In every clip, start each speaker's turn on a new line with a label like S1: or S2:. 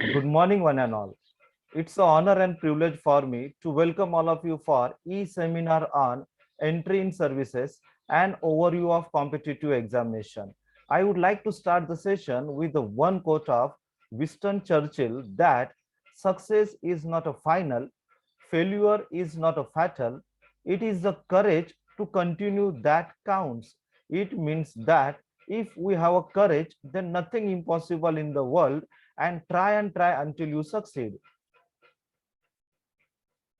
S1: Good morning, one and all. It's an honor and privilege for me to welcome all of you for e-seminar on entry in services and overview of competitive examination. I would like to start the session with the one quote of Winston Churchill that success is not a final, failure is not a fatal, it is the courage to continue that counts. It means that if we have a courage, then nothing impossible in the world and try until you succeed.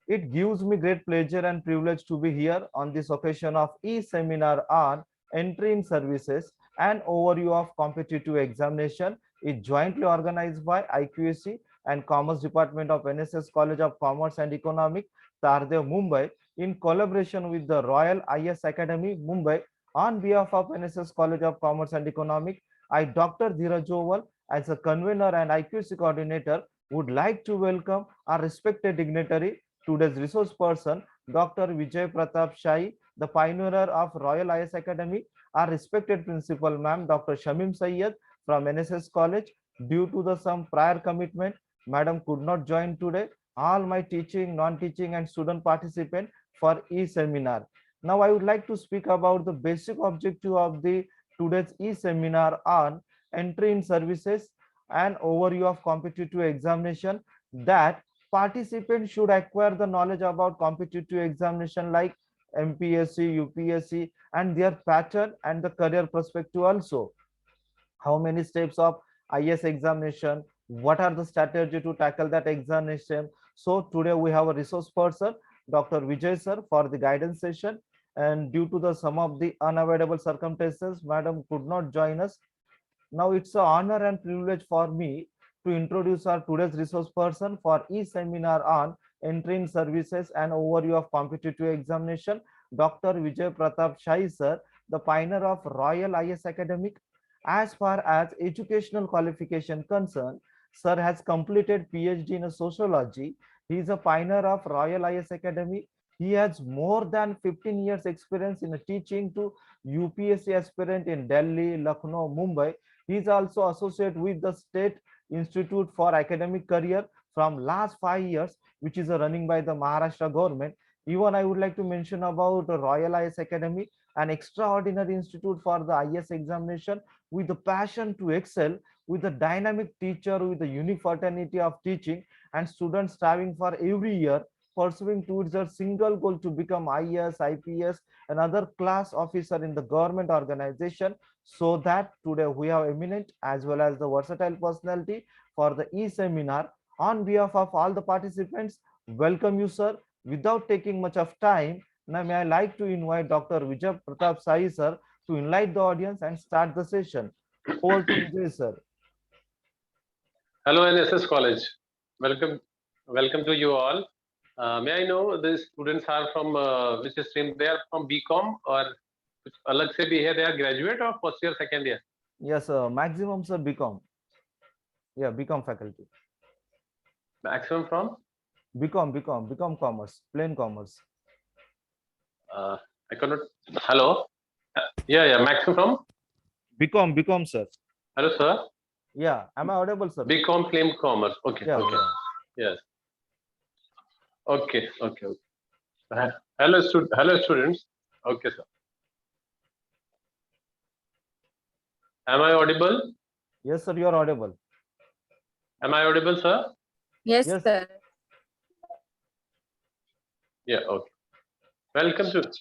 S1: It gives me great pleasure and privilege to be here on this occasion of e-seminar on entry in services and overview of competitive examination is jointly organized by IQAC and Commerce Department of NSS College of Commerce and Economic, Tardev, Mumbai, in collaboration with the Royal IS Academy, Mumbai. On behalf of NSS College of Commerce and Economic, I, Dr. Dheeraj Joval, as a convener and IQAC coordinator, would like to welcome our respected dignitary, today's resource person, Dr. Vijay Pratap Shai, the pioneer of Royal IS Academy, our respected principal, ma'am, Dr. Shamim Sayyed from NSS College. Due to some prior commitment, madam could not join today. All my teaching, non-teaching, and student participant for e-seminar. Now, I would like to speak about the basic objective of the today's e-seminar on entry in services and overview of competitive examination, that participants should acquire the knowledge about competitive examination like MPSC, UPSC, and their pattern and the career perspective also. How many steps of IS examination? What are the strategy to tackle that examination? So today we have a resource person, Dr. Vijay sir, for the guidance session. And due to the some of the unavoidable circumstances, madam could not join us. Now it's an honor and privilege for me to introduce our today's resource person for e-seminar on entry in services and overview of competitive examination, Dr. Vijay Pratap Shai sir, the pioneer of Royal IS Academic. As far as educational qualification concerned, sir has completed PhD in sociology. He is a pioneer of Royal IS Academy. He has more than 15 years experience in teaching to UPSC aspirant in Delhi, Lucknow, Mumbai. He is also associated with the State Institute for Academic Career from last 5 years, which is running by the Maharashtra government. Even I would like to mention about the Royal IS Academy, an extraordinary institute for the IS examination with the passion to excel, with a dynamic teacher, with the unique fraternity of teaching, and students striving for every year pursuing towards a single goal to become IS, IPS, and other class officer in the government organization. So that today we have eminent as well as the versatile personality for the e-seminar. On behalf of all the participants, welcome you, sir. Without taking much of time, now may I like to invite Dr. Vijay Pratap Sai, sir, to enlighten the audience and start the session. Over to Vijay, sir.
S2: Hello, NSS College. Welcome, welcome to you all. May I know the students are from which stream? They are from BCom or कुछ अलग से भी है? They are graduate or first year, second year?
S1: Yes, maximum, sir, BCom. Yeah, BCom faculty.
S2: Maximum from?
S1: BCom commerce, plain commerce.
S2: I cannot. Hello. Yeah. Maximum from?
S1: BCom, sir.
S2: Hello, sir.
S1: Yeah, am I audible, sir?
S2: BCom plain commerce. Okay.
S1: Yeah,
S2: Okay.
S1: yeah.
S2: Yes. Okay. Hello, students. Okay, sir. Am I audible?
S1: Yes, sir, you are audible.
S2: Am I audible, sir?
S3: Yes,
S1: Yes.
S3: sir.
S2: Yeah. Okay. Welcome to.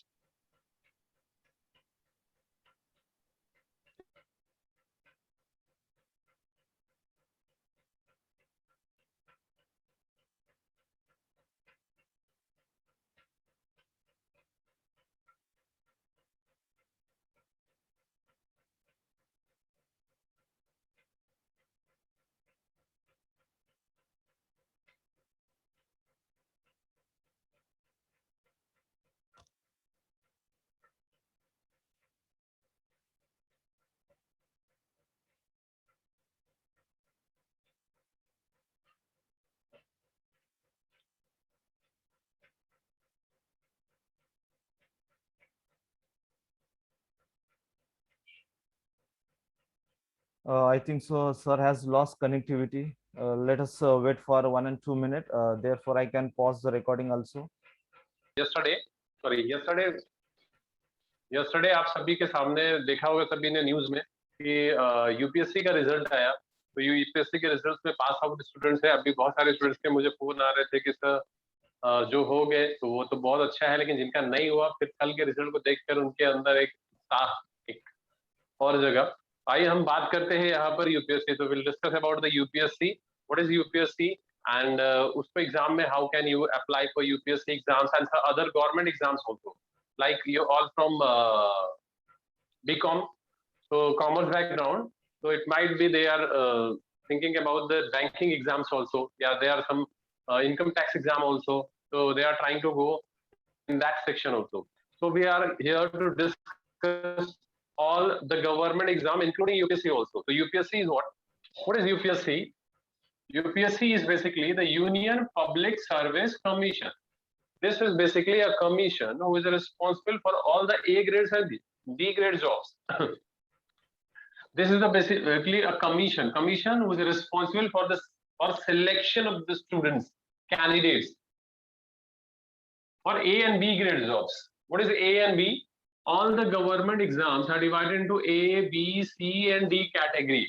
S1: I think so, sir has lost connectivity. Let us wait for 1 and 2 minutes. Therefore, I can pause the recording also.
S2: yesterday आप सभी के सामने देखा होगा, सभी ने news में कि यूपीएससी का रिजल्ट आया। तो यूपीएससी के रिजल्ट में पास आउट स्टूडेंट्स है। अभी बहुत सारे स्टूडेंट्स के मुझे फोन आ रहे थे कि सर जो हो गए तो वो तो बहुत अच्छा है, लेकिन जिनका नहीं हुआ फिर कल के रिजल्ट को देखकर उनके अंदर एक और जगह। आइए हम बात करते हैं यहाँ पर यूपीएससी। तो will discuss about the UPSC, what is UPSC and उसको एग्जाम में how can you apply for UPSC exams and other government exams also, like you all from BCom, so commerce background, so it might be they are thinking about the banking exams also. Yeah, there are some income tax exam also, so they are trying to go in that section also. So we are here to discuss all the government exam including UPSC also. So UPSC is what is UPSC? UPSC is basically the Union Public Service Commission. This is basically a commission who is responsible for all the A grades and B grade jobs. This is basically a commission who is responsible for selection of the students, candidates for A and B grade jobs. What is A and B? All the government exams are divided into A, B, C and D category.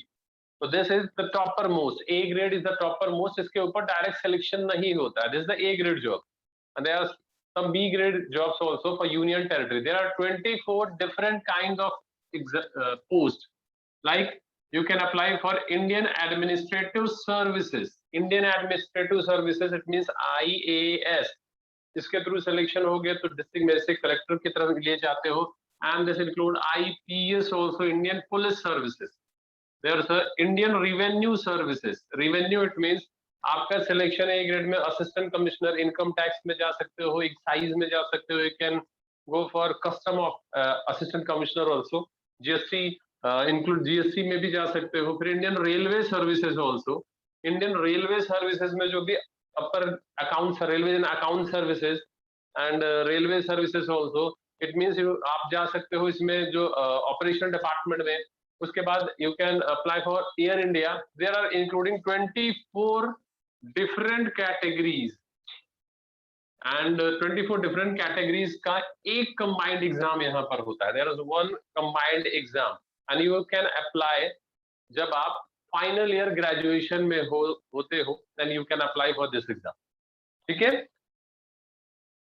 S2: So this is the toppermost. A grade is the toppermost. इसके ऊपर direct selection नहीं होता. This is the A grade job. And there are some B grade jobs also for union territory. There are 24 different kinds of posts. Like you can apply for Indian Administrative Services. Indian Administrative Services, it means IAS. इसके through selection हो गए तो district magistrate collector की तरफ ले जाते हो। And this include IPS also, Indian Police Services. There's Indian Revenue Services. Revenue, it means आपका सिलेक्शन ए ग्रेड में असिस्टेंट कमिश्नर इनकम टैक्स में जा सकते हो, एक्साइज में जा सकते हो, you can go for custom of assistant commissioner also. GST include GST में भी जा सकते हो। फिर Indian railway services also. Indian railway services में जो भी upper account railway and account services and railway services also, it means आप जा सकते हो इसमें जो ऑपरेशन डिपार्टमेंट में। उसके बाद you can apply for Air India. There are including 24 different categories and 24 different categories का एक combined exam यहाँ पर होता है। There is one combined exam and you can apply जब आप final year graduation में होते हो, then you can apply for this exam. ठीक है,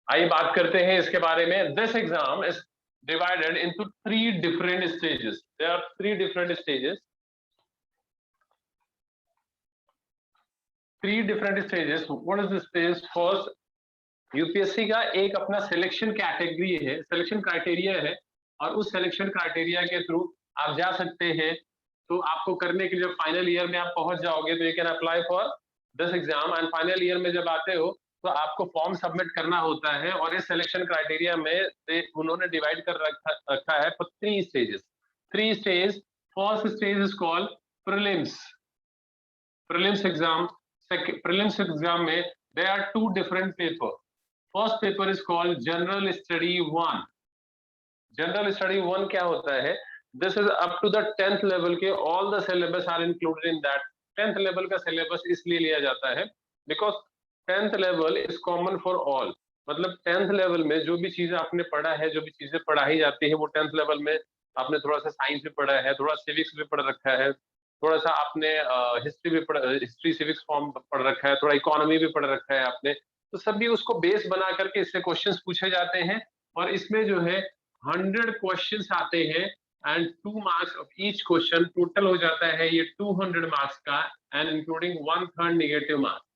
S2: आइए बात करते हैं इसके बारे में। This exam is divided into 3 different stages. There are 3 different stages. 3 different stages. What is the stage? First, UPSC का एक अपना सिलेक्शन कैटेगरी है, सिलेक्शन क्राइटेरिया है, और उस सिलेक्शन क्राइटेरिया के थ्रू आप जा सकते हैं। तो आपको करने के लिए फाइनल ईयर में आप पहुंच जाओगे तो you can apply for this exam. And final year में जब आते हो तो आपको फॉर्म सबमिट करना होता है। और इस सिलेक्शन क्राइटेरिया में उन्होंने डिवाइड कर रखा है for 3 stages. 3 stage. First stage is called prelims. Prelims exam. Prelims exam में there are 2 different paper. First paper is called General Study 1. General Study 1 क्या होता है? This is up to the 10th level के all the syllabus are included in that. 10th level का syllabus इसलिए लिया जाता है because 10th level is common for all. मतलब 10th level में जो भी चीजें आपने पढ़ा है, जो भी चीजें पढ़ाई जाती है वो 10th level में आपने थोड़ा सा साइंस भी पढ़ा है, थोड़ा सिविक्स भी पढ़ रखा है, थोड़ा सा आपने हिस्ट्री भी हिस्ट्री सिविक्स फॉर्म पढ़ रखा है, थोड़ा इकोनॉमी भी पढ़ रखा है आपने। तो सभी उसको बेस बना करके इससे क्वेश्चंस पूछे जाते हैं। और इसमें जो है 100 क्वेश्चंस आते हैं and 2 marks of each question. Total हो जाता है ये 200 मार्क्स का and including 1/3 negative marks.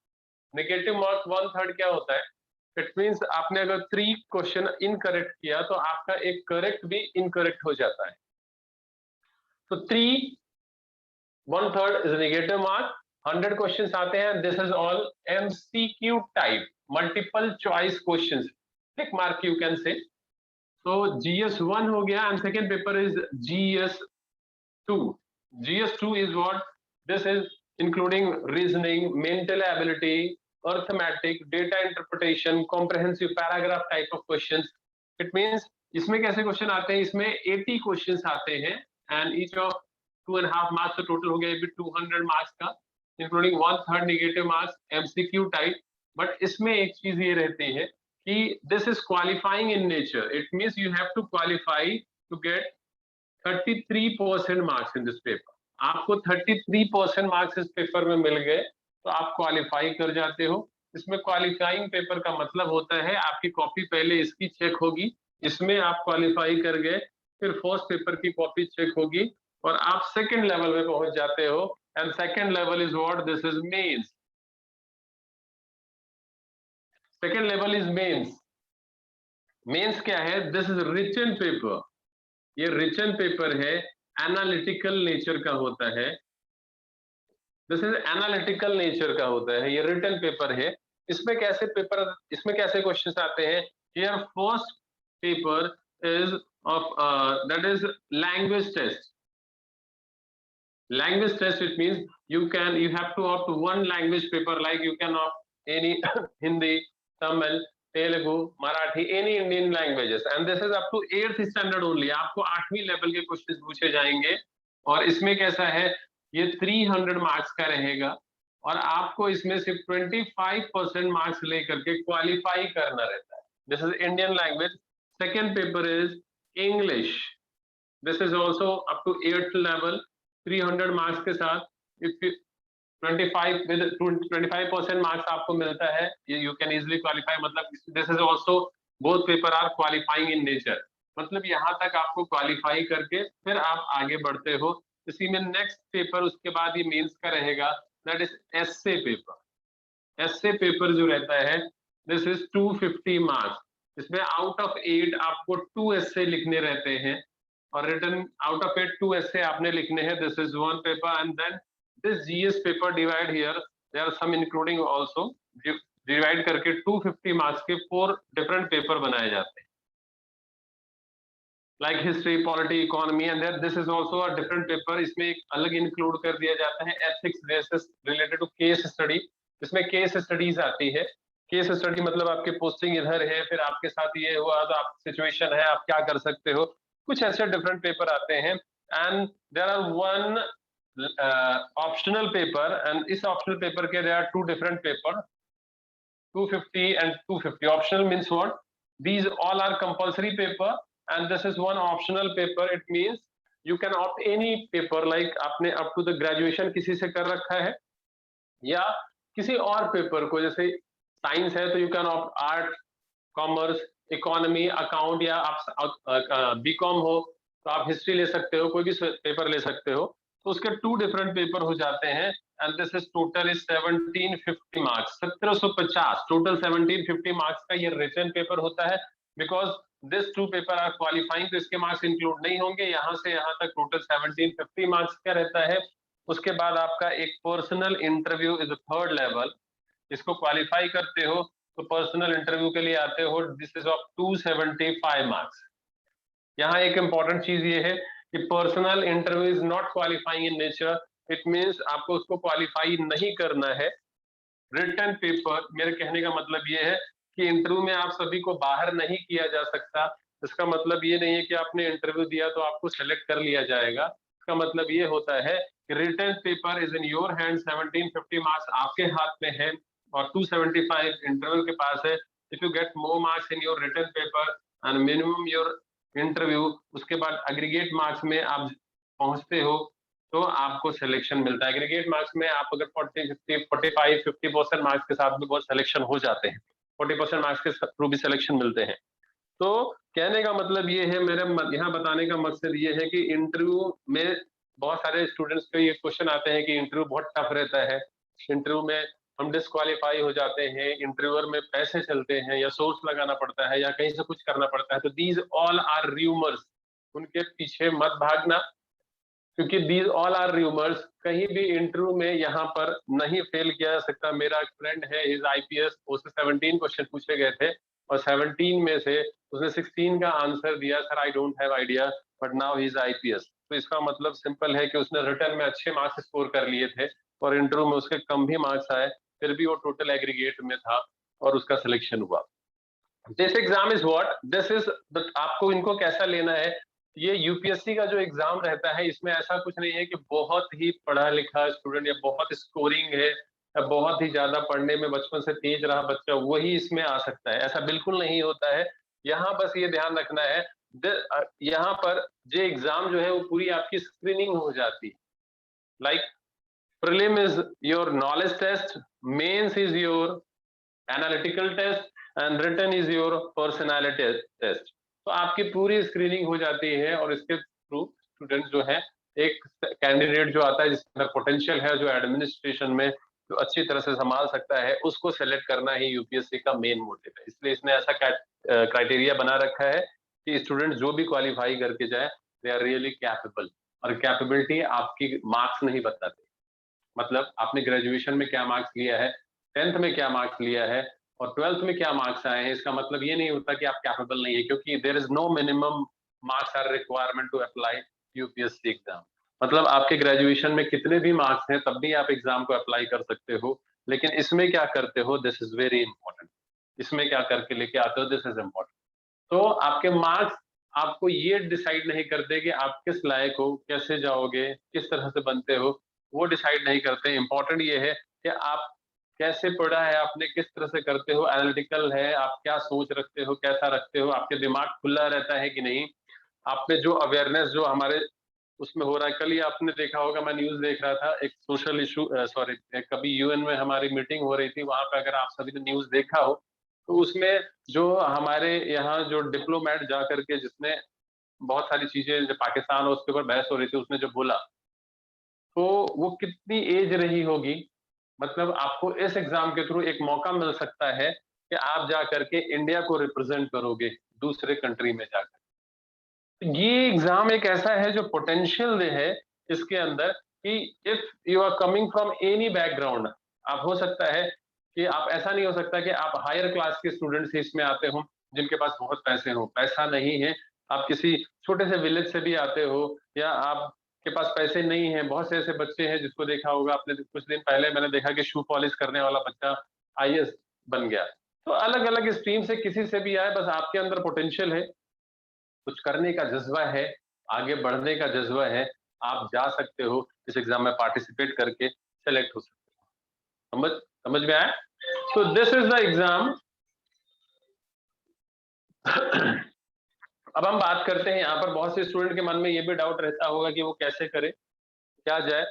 S2: Negative marks 1/3 क्या होता है? इट मींस आपने अगर 3 क्वेश्चन इनकरेक्ट किया तो आपका एक करेक्ट भी इनकरेक्ट हो जाता है। तो 1/3 is a negative mark, 100 questions आते हैं। This is all MCQ type, multiple choice questions. Tick mark you can say. So GS1 हो गया and second paper is GS2. GS2 is what? This is including reasoning, mental ability, arithmetic, data interpretation, comprehensive paragraph type of questions. It means इसमें कैसे question आते हैं? इसमें 80 questions आते हैं and each of 2.5 marks का टोटल हो गया 200 मार्क्स का। Including 1/3 negative marks MCQ type. But इसमें एक चीज ये रहती है कि this is qualifying in nature, it means you have to qualify to get 33% marks in this paper. आपको 33% मार्क्स इस पेपर में मिल गए तो आप क्वालिफाई कर जाते हो। इसमें क्वालिफाइंग पेपर का मतलब होता है आपकी कॉपी पहले इसकी चेक होगी, इसमें आप क्वालिफाई कर गए, फिर फर्स्ट पेपर की कॉपी चेक होगी और आप सेकंड लेवल में पहुंच जाते हो। And second level is what, this is mains. Second level is mains. Mains क्या है? This is written paper. ये रिटन पेपर है, एनालिटिकल नेचर का होता है। दिस इज एनालिटिकल नेचर का होता है, ये रिटन पेपर है। इसमें कैसे क्वेश्चंस आते हैं? Here first paper is of that is language test. Language test, it means you have to opt one language paper, like you can opt any Hindi, Tamil, Telugu, Marathi, any Indian languages, and this is up to 8th standard only। आपको 8वीं level के questions पूछे जाएंगे और इसमें कैसा है, ये 300 मार्क्स का रहेगा और आपको इसमें सिर्फ 25% मार्क्स लेकर के क्वालिफाई करना रहता है। This is Indian language. Second paper is English. This is also up to 8th level, 300 marks के साथ। इफ 25% मार्क्स आपको मिलता है, यू कैन इजिली क्वालिफाई। मतलब this is also both paper are qualifying in nature. मतलब यहाँ तक आपको क्वालिफाई करके फिर आप आगे बढ़ते हो। इसी में नेक्स्ट पेपर उसके बाद ये मेंस का रहेगा, that is essay paper. Essay paper जो रहता है, दिस इज 250 मार्क्स। इसमें आउट ऑफ 8 आपको 2 एस्से लिखने रहते हैं और रिटन आउट ऑफ 8 2 ऐसे आपने लिखने हैं। This is one paper and then this GS paper divide here, there are some including also, divide करके 250 मार्क्स के 4 डिफरेंट पेपर बनाए जाते हैं, like history, polity, economy, and this is also a different paper. इसमें एक अलग include कर दिया जाता है ethics basis related to case study. इसमें केस स्टडीज आती है। केस स्टडी मतलब आपके पोस्टिंग इधर है, फिर आपके साथ ये हुआ तो आप सिचुएशन है, आप क्या कर सकते हो, कुछ ऐसे डिफरेंट पेपर आते हैं। And there are one optional paper, and इस ऑप्शनल पेपर के there are 2 different paper, 250 and 250. Optional means what? These all are compulsory paper and this is one optional paper. It means you can opt any paper, like आपने up to the graduation किसी से कर रखा है या किसी और paper को, जैसे साइंस है तो you can opt art, commerce, economy, account, या आप बीकॉम हो तो आप हिस्ट्री ले सकते हो, कोई भी पेपर ले सकते हो। तो उसके 2 डिफरेंट पेपर हो जाते हैं and this is total is 1750 marks, 1750 total 1750 marks का ये रिटन पेपर होता है। Because this 2 paper are qualifying तो इसके मार्क्स इंक्लूड नहीं होंगे। यहाँ से यहाँ तक टोटल 1750 मार्क्स का रहता है। उसके बाद आपका एक personal interview is 3rd level. इसको क्वालिफाई करते हो तो पर्सनल इंटरव्यू के लिए आते हो, दिस इज ऑफ 275 मार्क्स। यहाँ एक इंपॉर्टेंट चीज ये है कि personal interview is not qualifying in nature, it means आपको उसको क्वालिफाई नहीं करना है। रिटन पेपर, मेरे कहने का मतलब ये है कि इंटरव्यू में आप सभी को बाहर नहीं किया जा सकता। इसका मतलब ये नहीं है कि आपने इंटरव्यू दिया तो आपको सेलेक्ट कर लिया जाएगा। इसका मतलब ये होता है कि written paper is in your hand, 1750 marks आपके हाथ में है और 275 इंटरव्यू के पास है। If you get more marks in your written paper and minimum your interview, उसके बाद एग्रीगेट मार्क्स में आप पहुंचते हो तो आपको सिलेक्शन मिलता है। एग्रीगेट मार्क्स में आप अगर 40, 50, 45, 50% मार्क्स के साथ भी बहुत सिलेक्शन हो जाते हैं, 40% मार्क्स के थ्रू भी सिलेक्शन मिलते हैं। तो कहने का मतलब ये है, मेरे यहाँ बताने का मकसद ये है कि इंटरव्यू में बहुत सारे स्टूडेंट्स को ये क्वेश्चन आते हैं कि इंटरव्यू बहुत टफ रहता है, इंटरव्यू में हम डिस्क्वालीफाई हो जाते हैं, इंटरव्यूअर में पैसे चलते हैं या सोर्स लगाना पड़ता है या कहीं से कुछ करना पड़ता है। तो दीज ऑल आर र्यूमर्स, उनके पीछे मत भागना, क्योंकि दीज ऑल आर र्यूमर्स। कहीं भी इंटरव्यू में यहाँ पर नहीं फेल किया जा सकता। मेरा फ्रेंड है, हिज आईपीएस, उससे 17 क्वेश्चन पूछे गए थे और 17 में से उसने 16 का आंसर दिया, sir I don't have idea but now he is IPS. तो इसका मतलब सिंपल है कि उसने रिटर्न में अच्छे मार्क्स स्कोर कर लिए थे और इंटरव्यू में उसके कम भी मार्क्स आए, फिर भी वो टोटल एग्रीगेट में था और उसका सिलेक्शन हुआ। This exam is what, this is, आपको इनको कैसा लेना है, ये यूपीएससी का जो एग्जाम रहता है, इसमें ऐसा कुछ नहीं है कि बहुत ही पढ़ा लिखा स्टूडेंट या बहुत स्कोरिंग है या बहुत ही ज्यादा पढ़ने में बचपन से तेज रहा बच्चा वही इसमें आ सकता है, ऐसा बिल्कुल नहीं होता है। यहाँ बस ये ध्यान रखना है, यहाँ पर जो एग्जाम जो है वो पूरी आपकी स्क्रीनिंग हो जाती है। Like prelim is your knowledge test, mains is your analytical test and written is your personality test। तो आपकी पूरी स्क्रीनिंग हो जाती है और इसके थ्रू स्टूडेंट जो है, एक कैंडिडेट जो आता है जिसके अंदर पोटेंशियल है, जो एडमिनिस्ट्रेशन में जो अच्छी तरह से संभाल सकता है, उसको सेलेक्ट करना ही यूपीएससी का मेन मोटिव है। इसलिए इसने ऐसा क्राइटेरिया बना रखा है कि स्टूडेंट जो भी क्वालिफाई करके जाए, दे आर रियली कैपेबल। और कैपेबिलिटी आपकी मार्क्स नहीं बताते, मतलब आपने ग्रेजुएशन में क्या मार्क्स लिया है, 10th में क्या मार्क्स लिया है और 12th में क्या मार्क्स आए हैं, इसका मतलब ये नहीं होता कि आप कैपेबल नहीं है, क्योंकि there is no minimum marks are requirement to apply UPSC exam. मतलब आपके ग्रेजुएशन में कितने भी मार्क्स हैं तब भी आप एग्जाम को अप्लाई कर सकते हो, लेकिन इसमें क्या करते हो, दिस इज वेरी इंपॉर्टेंट। इसमें क्या करके लेके आते हो, दिस इज इम्पोर्टेंट। तो आपके मार्क्स आपको ये डिसाइड नहीं करते कि आप किस लायक हो, कैसे जाओगे, किस तरह से बनते हो, वो डिसाइड नहीं करते। इंपॉर्टेंट ये है कि आप कैसे पढ़ा है आपने, किस तरह से करते हो, एनालिटिकल है, आप क्या सोच रखते हो, कैसा रखते हो, आपके दिमाग खुला रहता है कि नहीं, आप में जो अवेयरनेस जो हमारे उसमें हो रहा है। कल ही आपने देखा होगा, मैं न्यूज देख रहा था, एक सोशल इशू, सॉरी, कभी यूएन में हमारी मीटिंग हो रही थी, वहां पे अगर आप सभी ने न्यूज देखा हो तो उसमें जो हमारे यहाँ जो डिप्लोमेट जा करके जिसने बहुत सारी चीजें, जो पाकिस्तान और उसके ऊपर बहस हो रही थी, उसने जो बोला, तो वो कितनी एज रही होगी। मतलब आपको इस एग्जाम के थ्रू एक मौका मिल सकता है कि आप जा करके इंडिया को रिप्रेजेंट करोगे दूसरे कंट्री में जाकर। ये एग्जाम एक ऐसा है जो पोटेंशियल है इसके अंदर कि if you are coming from any background, आप हो सकता है कि आप, ऐसा नहीं हो सकता कि आप हायर क्लास के स्टूडेंट से इसमें आते हो जिनके पास बहुत पैसे हो, पैसा नहीं है। आप किसी छोटे से विलेज से भी आते हो या आपके पास पैसे नहीं है। बहुत से ऐसे बच्चे हैं जिसको देखा होगा आपने, कुछ दिन पहले मैंने देखा कि शू पॉलिश करने वाला बच्चा आईएएस बन गया। तो अलग अलग स्ट्रीम से किसी से भी आए, बस आपके अंदर पोटेंशियल है, कुछ करने का जज्बा है, आगे बढ़ने का जज्बा है, आप जा सकते हो इस एग्जाम में पार्टिसिपेट करके सेलेक्ट हो सकते हो। समझ समझ में आया? तो दिस इज द एग्जाम। अब हम बात करते हैं, यहाँ पर बहुत से स्टूडेंट के मन में ये भी डाउट रहता होगा कि वो कैसे करे, क्या जाए,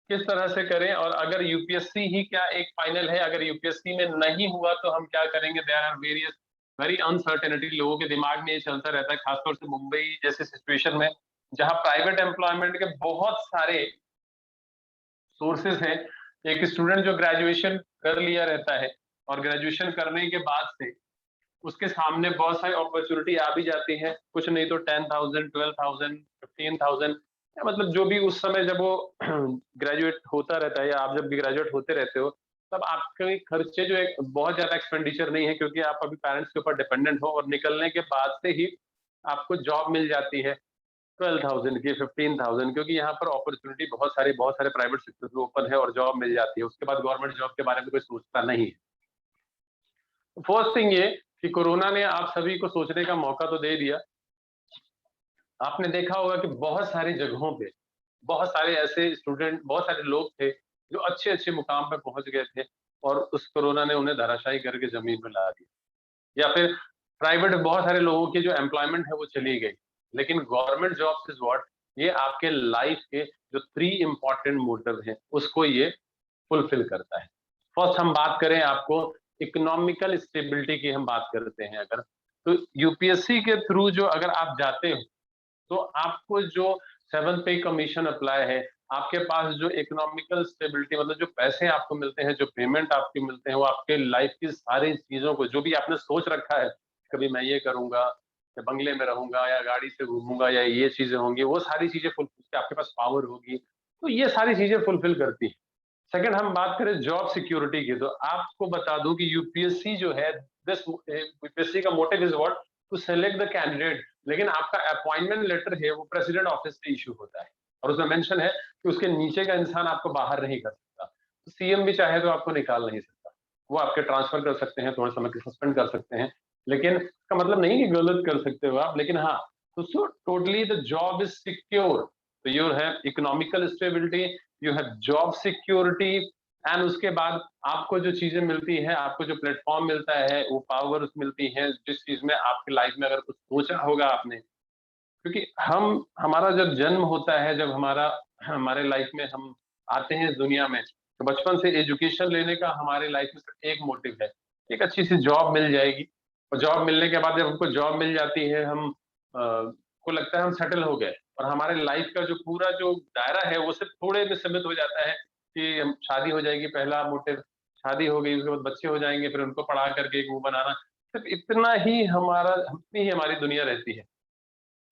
S2: किस तरह से करें, और अगर यूपीएससी ही क्या एक फाइनल है, अगर यूपीएससी में नहीं हुआ तो हम क्या करेंगे। There are various very uncertainty लोगों के दिमाग में ये चलता रहता है, खासतौर से मुंबई जैसे सिचुएशन में जहां प्राइवेट एम्प्लॉयमेंट के बहुत सारे सोर्सेस हैं। एक स्टूडेंट जो ग्रेजुएशन कर लिया रहता है और ग्रेजुएशन करने के बाद से उसके सामने बहुत सारी अपॉर्चुनिटी आ भी जाती है, कुछ नहीं तो 10,000, 12,000, 15,000, मतलब जो भी उस समय जब वो ग्रेजुएट होता रहता है या आप जब भी ग्रेजुएट होते रहते हो, तब आपके खर्चे जो एक बहुत ज्यादा एक्सपेंडिचर नहीं है, क्योंकि आप अभी पेरेंट्स के ऊपर डिपेंडेंट हो, और निकलने के बाद से ही आपको जॉब मिल जाती है 12,000 की, 15,000, क्योंकि यहाँ पर अपॉर्चुनिटी बहुत सारे प्राइवेट सेक्टर में ओपन है और जॉब मिल जाती है। उसके बाद गवर्नमेंट जॉब के बारे में कोई सोचता नहीं है। फर्स्ट थिंग ये कि कोरोना ने आप सभी को सोचने का मौका तो दे दिया। आपने देखा होगा कि बहुत सारी जगहों पे बहुत सारे ऐसे स्टूडेंट, बहुत सारे लोग थे जो अच्छे अच्छे मुकाम पे पहुंच गए थे और उस कोरोना ने उन्हें धराशायी करके जमीन में ला दिया। या फिर प्राइवेट बहुत सारे लोगों की जो एम्प्लॉयमेंट है वो चली गई, लेकिन गवर्नमेंट जॉब्स इज व्हाट, ये आपके लाइफ के जो 3 इंपॉर्टेंट मोटिव हैं उसको ये फुलफिल करता है। फर्स्ट हम बात करें, आपको इकोनॉमिकल स्टेबिलिटी की हम बात करते हैं अगर, तो यूपीएससी के थ्रू जो अगर आप जाते हो तो आपको जो 7 पे कमीशन अप्लाई है, आपके पास जो इकोनॉमिकल स्टेबिलिटी, मतलब जो पैसे आपको मिलते हैं, जो पेमेंट आपके मिलते हैं, वो आपके लाइफ की सारी चीजों को, जो भी आपने सोच रखा है, कभी मैं ये करूंगा या बंगले में रहूंगा या गाड़ी से घूमूंगा या ये चीजें होंगी, वो सारी चीजें फुलफिल, आपके पास पावर होगी, तो ये सारी चीजें फुलफिल करती है। सेकंड हम बात करें जॉब सिक्योरिटी की, तो आपको बता दूं कि यूपीएससी जो है, दिस यूपीएससी का motive is what, to select the candidate, लेकिन आपका अपॉइंटमेंट लेटर है वो प्रेसिडेंट ऑफिस से इशू होता है और उसमें मेंशन है कि उसके नीचे का इंसान आपको बाहर नहीं कर सकता। तो सीएम भी चाहे तो आपको निकाल नहीं सकता, वो आपके ट्रांसफर कर सकते हैं, थोड़े समय के सस्पेंड कर सकते हैं, लेकिन इसका मतलब नहीं कि गलत कर सकते हो आप, लेकिन हाँ, So totally the job is secure. So you have economical stability, you have job security, and उसके बाद आपको जो चीजें मिलती है, आपको जो प्लेटफॉर्म मिलता है, वो पावर्स मिलती है जिस चीज में आपकी लाइफ में अगर कुछ सोचा होगा आपने, क्योंकि हमारा जब जन्म होता है, जब हमारे लाइफ में हम आते हैं इस दुनिया में, तो बचपन से एजुकेशन लेने का हमारे लाइफ में सिर्फ एक मोटिव है, एक अच्छी सी जॉब मिल जाएगी, और जॉब मिलने के बाद जब हमको जॉब मिल जाती है, हम को लगता है हम सेटल हो गए, और हमारे लाइफ का जो पूरा जो दायरा है वो सिर्फ थोड़े में सीमित हो जाता है कि हम शादी हो जाएगी, पहला मोटिव शादी हो गई, उसके बाद बच्चे हो जाएंगे, फिर उनको पढ़ा करके एक वो बनाना, सिर्फ इतना ही इतनी ही हमारी दुनिया रहती है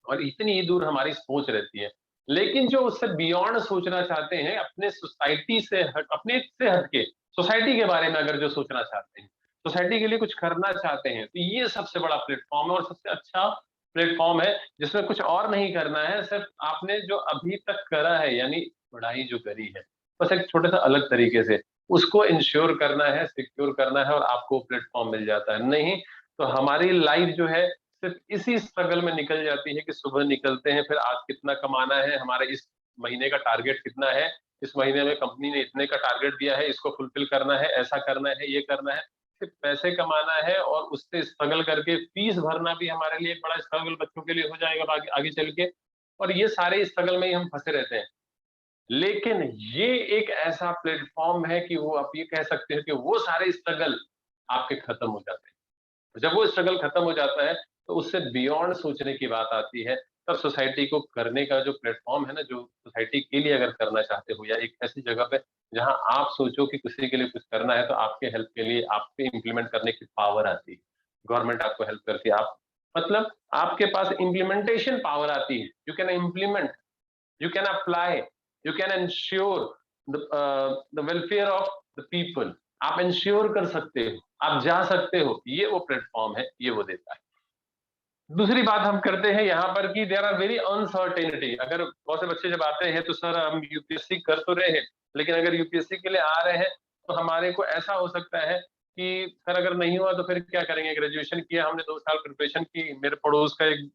S2: और इतनी ही दूर हमारी सोच रहती है। लेकिन जो उससे बियॉन्ड सोचना चाहते हैं, अपने सोसाइटी से अपने से हटके सोसाइटी के बारे में अगर जो सोचना चाहते हैं, सोसाइटी के लिए कुछ करना चाहते हैं, तो ये सबसे बड़ा प्लेटफॉर्म है और सबसे अच्छा प्लेटफॉर्म है, जिसमें कुछ और नहीं करना है, सिर्फ आपने जो अभी तक करा है, यानी पढ़ाई जो करी है, बस एक छोटे सा अलग तरीके से उसको इंश्योर करना है, सिक्योर करना है, और आपको प्लेटफॉर्म मिल जाता है। नहीं तो हमारी लाइफ जो है सिर्फ इसी स्ट्रगल में निकल जाती है कि सुबह निकलते हैं, फिर आज कितना कमाना है, हमारे इस महीने का टारगेट कितना है, इस महीने में कंपनी ने इतने का टारगेट दिया है, इसको फुलफिल करना है, ऐसा करना है, ये करना है, सिर्फ पैसे कमाना है, और उससे स्ट्रगल करके फीस भरना भी हमारे लिए एक बड़ा स्ट्रगल बच्चों के लिए हो जाएगा आगे आगे चल के, और ये सारे स्ट्रगल में ही हम फंसे रहते हैं। लेकिन ये एक ऐसा प्लेटफॉर्म है कि वो आप ये कह सकते हैं कि वो सारे स्ट्रगल आपके खत्म हो जाते हैं। जब वो स्ट्रगल खत्म हो जाता है, तो उससे बियॉन्ड सोचने की बात आती है, तब सोसाइटी को करने का जो प्लेटफॉर्म है ना, जो सोसाइटी के लिए अगर करना चाहते हो, या एक ऐसी जगह पे जहां आप सोचो कि किसी के लिए कुछ करना है, तो आपके हेल्प के लिए आपके इम्प्लीमेंट करने की पावर आती है, गवर्नमेंट आपको हेल्प करती है, आप मतलब आपके पास इम्प्लीमेंटेशन पावर आती है, you can implement, you can apply, you can ensure the welfare of the people, आप इंश्योर कर सकते हो, आप जा सकते हो, ये वो प्लेटफॉर्म है, ये वो देता है। दूसरी बात हम करते हैं यहाँ पर कि देयर आर वेरी अनसर्टेनिटी। अगर बहुत से बच्चे जब आते हैं तो सर हम यूपीएससी कर तो रहे हैं, लेकिन अगर यूपीएससी के लिए आ रहे हैं तो हमारे को ऐसा हो सकता है कि सर अगर नहीं हुआ तो फिर क्या करेंगे, ग्रेजुएशन किया हमने 2 साल प्रिपरेशन की, मेरे पड़ोस का एक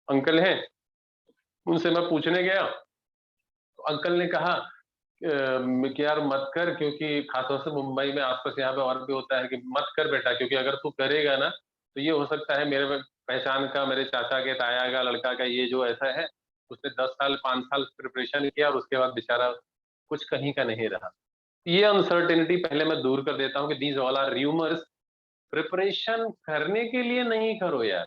S2: अंकल है, उनसे मैं पूछने गया, तो अंकल ने कहा कि यार मत कर, क्योंकि खासतौर से मुंबई में आसपास यहाँ पे और भी होता है कि मत कर बेटा, क्योंकि अगर तू करेगा ना तो ये हो सकता है मेरे पहचान का, मेरे चाचा के ताया का लड़का का ये जो ऐसा है, उसने 10 साल 5 साल प्रिपरेशन किया और उसके बाद बेचारा कुछ कहीं का नहीं रहा। ये अनसर्टेनिटी पहले मैं दूर कर देता हूँ कि these all are rumours. Preparation करने के लिए नहीं करो यार,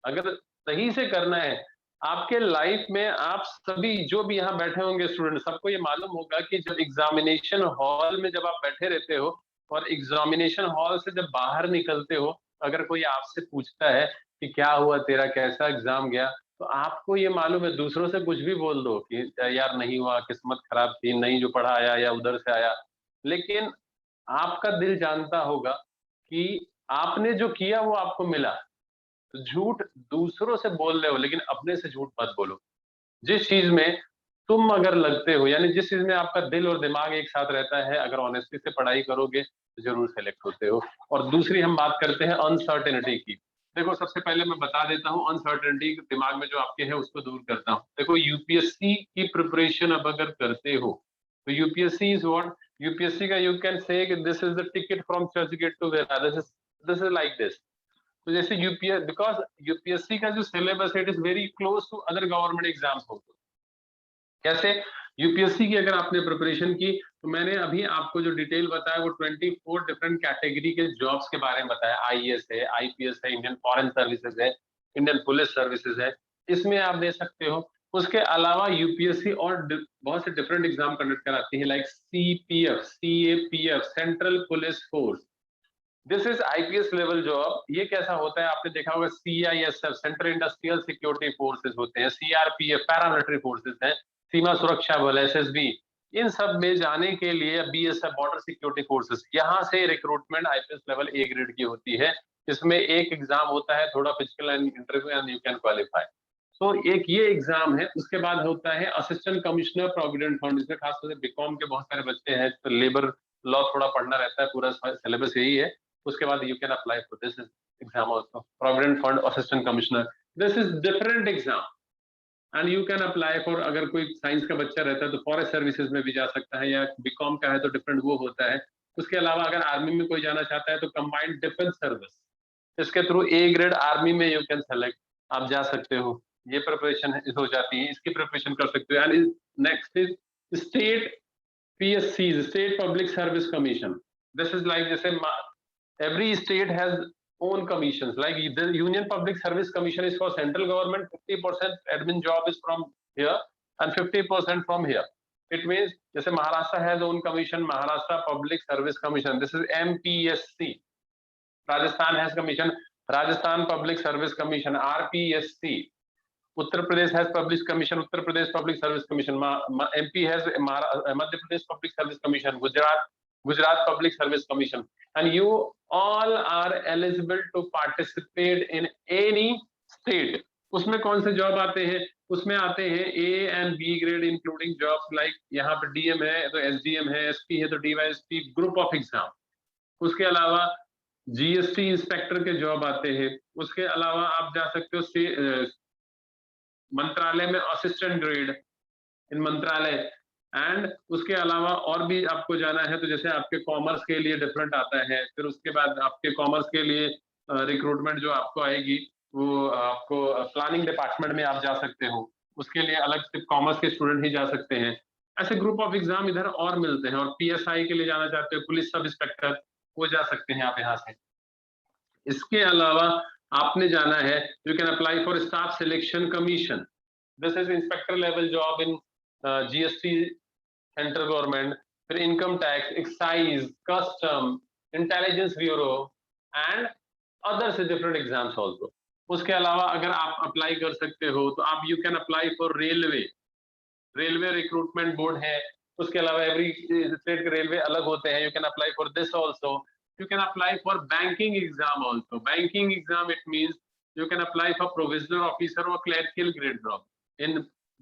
S2: अगर सही से करना है आपके लाइफ में, आप सभी जो भी यहाँ बैठे होंगे स्टूडेंट, सबको ये मालूम होगा कि जब एग्जामिनेशन हॉल में जब आप बैठे रहते हो और एग्जामिनेशन हॉल से जब बाहर निकलते हो, अगर कोई आपसे पूछता है कि क्या हुआ तेरा, कैसा एग्जाम गया, तो आपको ये मालूम है, दूसरों से कुछ भी बोल दो कि यार नहीं हुआ, किस्मत खराब थी, नहीं जो पढ़ा आया या उधर से आया, लेकिन आपका दिल जानता होगा कि आपने जो किया वो आपको मिला। तो झूठ दूसरों से बोल रहे हो, लेकिन अपने से झूठ मत बोलो। जिस चीज में तुम अगर लगते हो, यानी जिस चीज में आपका दिल और दिमाग एक साथ रहता है, अगर ऑनेस्टी से पढ़ाई करोगे तो जरूर सेलेक्ट होते हो। और दूसरी हम बात करते हैं अनसर्टेनिटी की। देखो सबसे पहले मैं बता देता हूँ अनसर्टेनिटी दिमाग में जो आपके है उसको दूर करता हूँ। देखो यूपीएससी की प्रिपरेशन अब अगर करते हो तो यूपीएससी इज व्हाट, यूपीएससी का you can say this is the ticket from Churchgate to Virar, this is like this. तो जैसे यूपीएस, बिकॉज यूपीएससी का जो सिलेबस है it is very close to other government exams होते। कैसे? यूपीएससी की अगर आपने प्रिपरेशन की तो मैंने अभी आपको जो डिटेल बताया वो 24 डिफरेंट कैटेगरी के जॉब्स के बारे में बताया। आईएएस है, आईपीएस है, इंडियन फॉरेन सर्विसेज है, इंडियन पुलिस सर्विसेज है, इसमें आप दे सकते हो। उसके अलावा यूपीएससी और बहुत से डिफरेंट एग्जाम कंडक्ट कराती है, like CPF, CAPF, central police force, this is IPS level job. ये कैसा होता है आपने देखा होगा, CISF, central industrial security forces होते हैं, सीआरपीएफ पैरामिलिट्री फोर्सेस हैं, सीमा सुरक्षा बल, एसएसबी, इन सब में जाने के लिए बीएसएफ बॉर्डर सिक्योरिटी फोर्सेस, यहाँ से recruitment IPS level A grade की होती है। इसमें एक एग्जाम होता है, थोड़ा physical and interview and you can qualify. तो एक ये एग्जाम है। उसके बाद होता है असिस्टेंट कमिश्नर प्रोविडेंट फंड, इसमें खासतौर से बीकॉम के बहुत सारे बच्चे हैं तो लेबर लॉ थोड़ा पढ़ना रहता है, पूरा सिलेबस यही है। उसके बाद you can apply for this exam also, provident fund assistant commissioner. This is different exam and you can apply for, अगर कोई साइंस का बच्चा रहता है तो फॉरेस्ट सर्विसेज में भी जा सकता है, या बीकॉम का है तो डिफरेंट वो होता है। उसके अलावा अगर आर्मी में कोई जाना चाहता है तो कंबाइंड डिफेंस सर्विस, इसके थ्रू ए ग्रेड आर्मी में यू कैन सेलेक्ट, आप जा सकते हो, ये प्रिपरेशन हो जाती है, इसकी प्रिपरेशन कर सकते हो। And next is state PSC, State Public Service Commission. This is like जैसे every state has own commissions. Like the Union Public Service Commission is for central government. 50% admin job is from here and 50% from here. It means जैसे Maharashtra has own commission, Maharashtra Public Service Commission. This is MPSC. Rajasthan has commission, Rajasthan Public Service Commission, RPSC. Uttar Pradesh has Public Commission, Uttar Pradesh Public Service Commission. MP has Madhya Pradesh Public Service Commission, Gujarat Public Service Commission. And you all are eligible to participate in any state. उसमें कौन से job आते हैं? उसमें आते हैं A and B grade including jobs like यहाँ पे DM है तो SDM है, SP है तो DYSP, group of exam. उसके अलावा GST इंस्पेक्टर के जॉब आते हैं। उसके अलावा आप जा सकते हो मंत्रालय में असिस्टेंट ग्रेड इन मंत्रालय। एंड उसके अलावा और भी आपको जाना है तो जैसे आपके कॉमर्स के लिए डिफरेंट आता है, फिर उसके बाद आपके कॉमर्स के लिए रिक्रूटमेंट जो आपको आएगी वो आपको प्लानिंग डिपार्टमेंट में आप जा सकते हो, उसके लिए अलग से कॉमर्स के स्टूडेंट ही जा सकते हैं। ऐसे ग्रुप ऑफ एग्जाम इधर और मिलते हैं। और PSI के लिए जाना चाहते हो, पुलिस सब इंस्पेक्टर, वो जा सकते हैं आप यहाँ से। इसके अलावा आपने जाना है, you can apply for staff selection commission. This is inspector level job in GST central government, फिर income tax, excise, custom, intelligence bureau and other से डिफरेंट एग्जाम्स ऑल्सो। उसके अलावा अगर आप अप्लाई कर सकते हो तो आप you can apply for railway recruitment board है। उसके अलावा एवरी स्टेट के रेलवे अलग होते हैं, you can apply for this also. You can apply for banking exam also. Banking exam, it means you can apply for provisional officer or clerical grade job.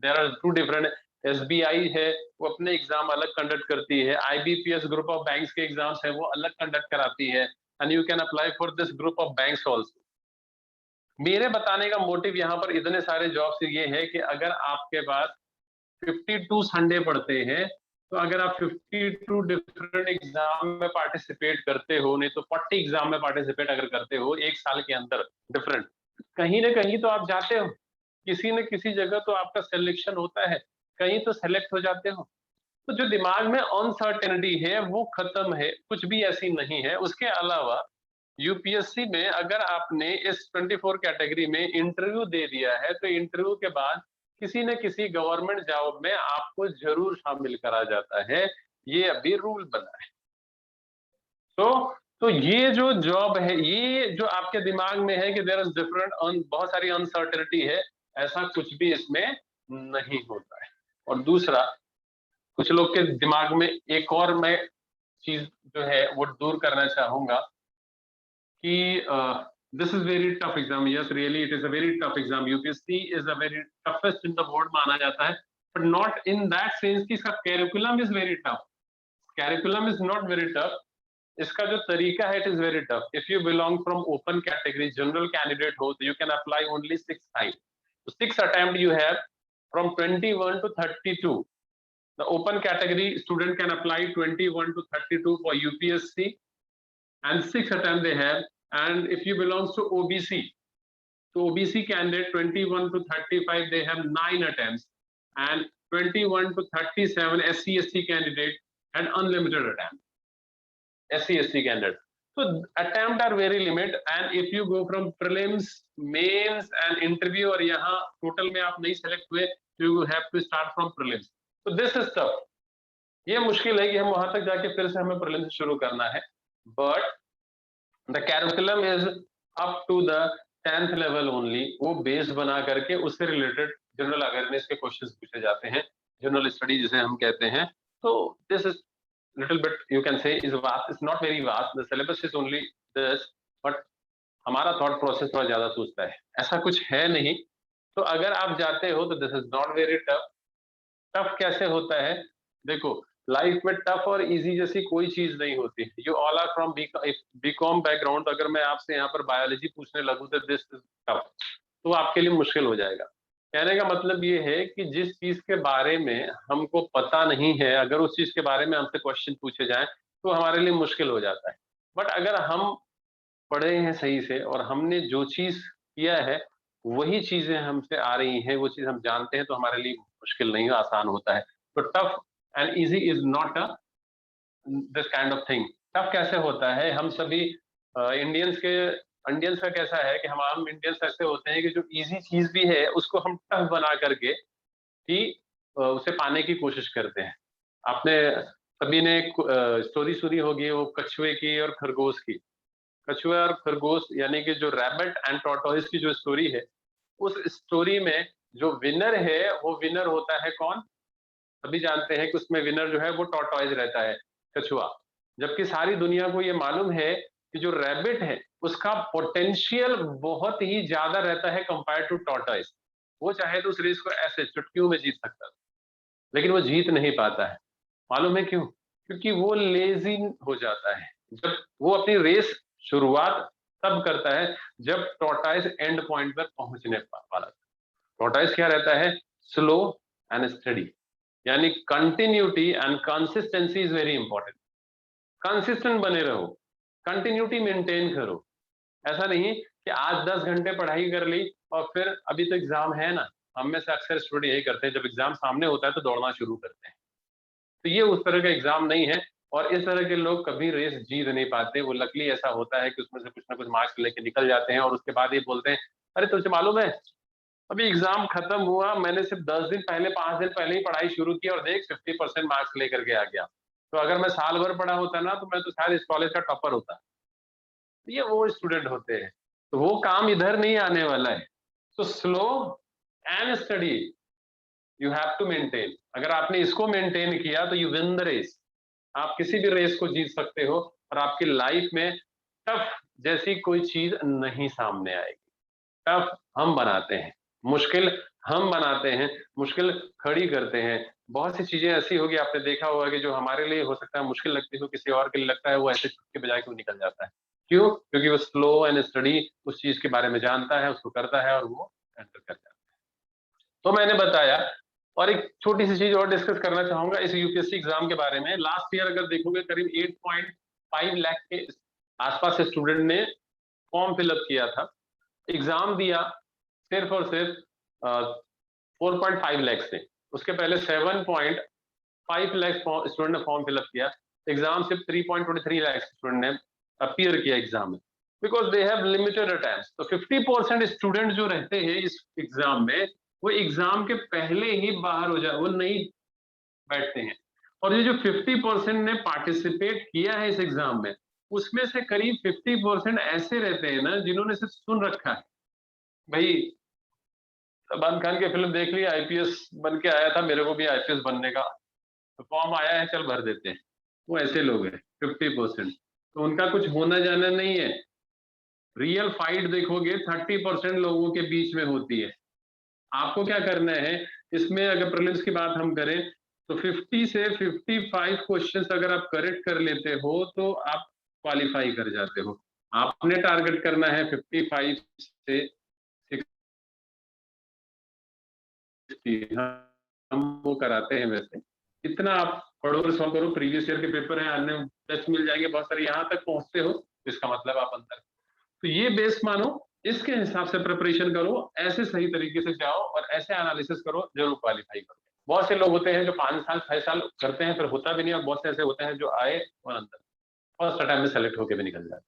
S2: There are two different, SBI है वो अपने exam अलग conduct करती है, IBPS group of banks के exams है वो अलग कंडक्ट कराती है, and you can apply for this group of banks also. मेरे बताने का मोटिव यहाँ पर इतने सारे जॉब्स ये है कि अगर आपके पास 52 संडे पड़ते हैं तो अगर आप 52 डिफरेंट एग्जाम में पार्टिसिपेट करते हो, नहीं तो 40 एग्जाम में पार्टिसिपेट अगर करते हो एक साल के अंदर डिफरेंट, कहीं ना कहीं तो आप जाते हो, किसी न किसी जगह तो आपका सिलेक्शन होता है, कहीं तो सेलेक्ट हो जाते हो। तो जो दिमाग में अनसर्टेनिटी है वो खत्म है, कुछ भी ऐसी नहीं है। उसके अलावा यूपीएससी में अगर आपने इस 24 कैटेगरी में इंटरव्यू दे दिया है तो इंटरव्यू के बाद किसी न किसी गवर्नमेंट जॉब में आपको जरूर शामिल करा जाता है, ये अभी रूल बना है। तो ये जो जॉब है, ये जो आपके दिमाग में है कि देयर इज डिफरेंट, बहुत सारी अनसर्टेनिटी है, ऐसा कुछ भी इसमें नहीं होता है। और दूसरा, कुछ लोग के दिमाग में एक और मैं चीज जो है वो दूर करना चाहूंगा कि this is very tough exam. Yes, really, it is a very tough exam. UPSC is a very toughest in the world माना जाता है, but not in that sense कि इसका curriculum is very tough. Curriculum is not very tough. इसका जो तरीका है, it is very tough. If you belong from open category, general candidate हो, तो you can apply only 6 times. So 6 attempt you have from 21 to 32. The open category student can apply 21 to 32 for UPSC, and 6 attempt they have. And if you belongs to OBC, so OBC candidate 21 to 35 they have 9 attempts, and 21 to 37 SC/ST candidate and unlimited attempt. SC/ST candidate. So attempt are very limited, and if you go from prelims, mains and interview और यहाँ total में आप नहीं select हुए, you have to start from prelims. So this is tough. ये मुश्किल है कि हम वहां तक जाके फिर से हमें prelims शुरू करना है, but the curriculum is up to the 10th level only. वो बेस बना करके उससे रिलेटेड जनरल अवेयरनेस के क्वेश्चंस पूछे जाते हैं, जनरल स्टडी जिसे हम कहते हैं। तो this is little bit, you can से, is vast, it's not very vast, the syllabus is only this, but हमारा थॉट प्रोसेस थोड़ा ज्यादा सोचता है, ऐसा कुछ है नहीं। तो अगर आप जाते हो तो this is not very tough. Tough कैसे होता है? देखो, लाइफ में टफ और इजी जैसी कोई चीज नहीं होती। You all are from BCom background, तो अगर मैं आपसे यहाँ पर बायोलॉजी पूछने लगूं तो दिस इज टफ, तो आपके लिए मुश्किल हो जाएगा। कहने का मतलब ये है कि जिस चीज के बारे में हमको पता नहीं है, अगर उस चीज के बारे में हमसे क्वेश्चन पूछे जाए तो हमारे लिए मुश्किल हो जाता है। बट अगर हम पढ़े हैं सही से और हमने जो चीज किया है वही चीजें हमसे आ रही हैं, वो चीज हम जानते हैं, तो हमारे लिए मुश्किल नहीं, आसान होता है। तो tough and easy is not a this kind of thing. Tough कैसे होता है, हम सभी इंडियंस का कैसा है कि हम इंडियंस ऐसे होते हैं कि जो इजी चीज भी है उसको हम टफ बना करके ही उसे पाने की कोशिश करते हैं। आपने सभी ने स्टोरी सुनी होगी वो कछुए की और खरगोश की। कछुआ और खरगोश यानी कि जो रैबिट एंड टॉर्टोइस की जो स्टोरी है, उस स्टोरी में जो विनर है वो विनर होता है कौन? सभी जानते हैं कि उसमें विनर जो है वो टॉर्टोइस रहता है, कछुआ। जबकि सारी दुनिया को ये मालूम है कि जो रैबिट है उसका पोटेंशियल बहुत ही ज्यादा रहता है कंपेयर टू टॉर्टोइस। वो चाहे तो उस रेस को ऐसे चुटकियों में जीत सकता है, लेकिन वो जीत नहीं पाता है। मालूम है क्यों? क्योंकि वो लेजी हो जाता है। जब वो अपनी रेस शुरुआत तब करता है जब टॉर्टाइस एंड पॉइंट पर पहुंचने वाला। टॉर्टाइस क्या रहता है? स्लो एंड स्टडी, यानी continuity and consistency is very important. Consistent बने रहो, कंटिन्यूटी मेंटेन करो। ऐसा नहीं कि आज 10 घंटे पढ़ाई कर ली और फिर अभी तो एग्जाम है ना। हम में से अक्सर स्टूडेंट यही करते हैं, जब एग्जाम सामने होता है तो दौड़ना शुरू करते हैं। तो ये उस तरह का एग्जाम नहीं है, और इस तरह के लोग कभी रेस जीत नहीं पाते। वो लकली ऐसा होता है कि उसमें से कुछ ना कुछ मार्क्स लेके निकल जाते हैं और उसके बाद ये बोलते हैं, अरे तुझे मालूम है अभी एग्जाम खत्म हुआ, मैंने सिर्फ 10 दिन पहले 5 दिन पहले ही पढ़ाई शुरू की और देख 50% मार्क्स लेकर के आ गया। तो अगर मैं साल भर पढ़ा होता ना तो मैं तो शायद इस कॉलेज का टॉपर होता। ये वो स्टूडेंट होते हैं, तो वो काम इधर नहीं आने वाला है। तो slow and study you have to maintain. अगर आपने इसको मेंटेन किया तो यू विन द रेस। आप किसी भी रेस को जीत सकते हो और आपकी लाइफ में टफ जैसी कोई चीज नहीं सामने आएगी। टफ हम बनाते हैं, मुश्किल हम बनाते हैं, मुश्किल खड़ी करते हैं। बहुत सी चीजें ऐसी होगी, आपने देखा होगा कि जो हमारे लिए हो सकता है मुश्किल लगती हो, किसी और के लिए लगता है वो ऐसे चुटकी बजा के वो निकल जाता है। क्यों? क्योंकि वो स्लो एंड स्टडी उस चीज के बारे में जानता है, उसको करता है और वो एंटर कर जाता है। तो मैंने बताया, और एक छोटी सी चीज और डिस्कस करना चाहूंगा इस यूपीएससी एग्जाम के बारे में। लास्ट ईयर अगर देखोगे करीब 8.5 लाख के आसपास स्टूडेंट ने फॉर्म फिलअप किया था। एग्जाम दिया सिर्फ और सिर्फ 4.5 लाख से। उसके पहले 7.5 लाख स्टूडेंट ने फॉर्म फिलअप किया। एग्जाम सिर्फ 3.23 लाख स्टूडेंट ने अपीयर किया एग्जाम में, because they have limited attempts. तो 50% स्टूडेंट जो रहते हैं इस एग्जाम में, वो एग्जाम के पहले ही बाहर हो जाए, वो नहीं बैठते हैं। और ये जो 50% ने पार्टिसिपेट किया है इस एग्जाम में, उसमें से करीब 50% ऐसे रहते हैं ना जिन्होंने सिर्फ सुन रखा है। भाई सलमान खान की फिल्म देख ली, आईपीएस बन के आया था, मेरे को भी आईपीएस बनने का तो फॉर्म आया है, चल भर देते हैं। वो ऐसे लोग हैं 50%। तो उनका कुछ होना जाना नहीं है। रियल फाइट देखोगे 30% लोगों के बीच में होती है। आपको क्या करना है इसमें, अगर प्रीलिम्स की बात हम करें तो 50 से 55 क्वेश्चंस अगर आप करेक्ट कर लेते हो तो आप क्वालिफाई कर जाते हो। आपने टारगेट करना है 55 से 60। हम वो कराते हैं वैसे। इतना आप पढ़ो और सॉल्व करो, प्रीवियस ईयर के पेपर हैं, अन्य टेस्ट मिल जाएंगे बहुत सारे, यहाँ तक पहुंचते हो तो इसका मतलब आप अंतर। तो ये बेस मानो, इसके हिसाब से प्रिपरेशन करो, ऐसे सही तरीके से जाओ और ऐसे एनालिसिस करो, जरूर क्वालिफाई करो। बहुत से लोग होते हैं जो 5 साल 6 साल करते हैं फिर होता भी नहीं, और बहुत से ऐसे होते हैं जो आए और अंदर फर्स्ट टाइम में सेलेक्ट होकर भी निकल जाते।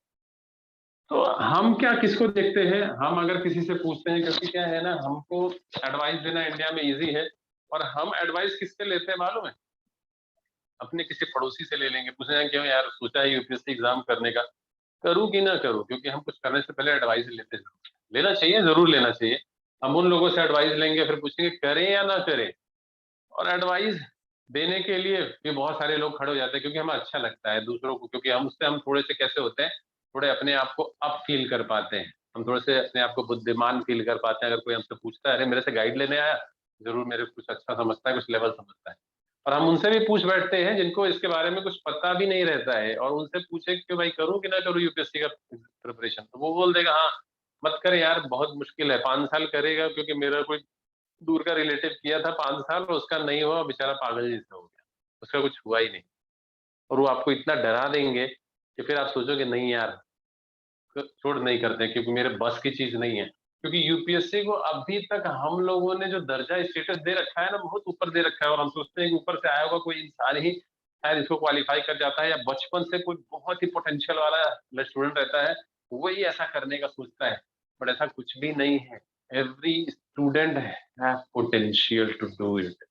S2: तो हम क्या किसको देखते हैं? हम अगर किसी से पूछते हैं, क्योंकि क्या है ना, हमको एडवाइस देना इंडिया में इजी है, और हम एडवाइस किससे लेते हैं मालूम है? अपने किसी पड़ोसी से ले लेंगे, पूछे क्यों यार सोचा है यूपीएससी एग्जाम करने का, करूं कि ना करूं? क्योंकि हम कुछ करने से पहले एडवाइस लेते हैं। लेना चाहिए, जरूर लेना चाहिए। हम उन लोगों से एडवाइस लेंगे, फिर पूछेंगे करें या ना करें। और एडवाइस देने के लिए भी बहुत सारे लोग खड़े हो जाते हैं, क्योंकि हमें अच्छा लगता है दूसरों को, क्योंकि हम थोड़े से कैसे होते हैं, थोड़े अपने आप को अप फील कर पाते हैं। हम थोड़े से अपने आप को बुद्धिमान फील कर पाते हैं। अगर कोई हमसे पूछता है, अरे मेरे से गाइड लेने आया, जरूर मेरे को कुछ अच्छा समझता है, कुछ लेवल समझता है। और हम उनसे भी पूछ बैठते हैं जिनको इसके बारे में कुछ पता भी नहीं रहता है, और उनसे पूछे कि भाई करूं कि ना करूं यूपीएससी का प्रिपरेशन, तो वो बोल देगा हाँ मत कर यार, बहुत मुश्किल है, 5 साल करेगा, क्योंकि मेरा कोई दूर का रिलेटिव किया था 5 साल, उसका नहीं हुआ, बेचारा पागल जैसा हो गया, उसका कुछ हुआ ही नहीं। और वो आपको इतना डरा देंगे कि फिर आप सोचोगे नहीं यार, छोड़ नहीं करते, क्योंकि मेरे बस की चीज नहीं है। क्योंकि यूपीएससी को अभी तक हम लोगों ने जो दर्जा स्टेटस दे रखा है ना, बहुत ऊपर दे रखा है, और हम सोचते हैं कि ऊपर से आया होगा कोई इंसान ही शायद इसको क्वालिफाई कर जाता है, या बचपन से कोई बहुत ही पोटेंशियल वाला स्टूडेंट रहता है, वही ऐसा करने का सोचता है। बट ऐसा कुछ भी नहीं है। Every student have potential to do it.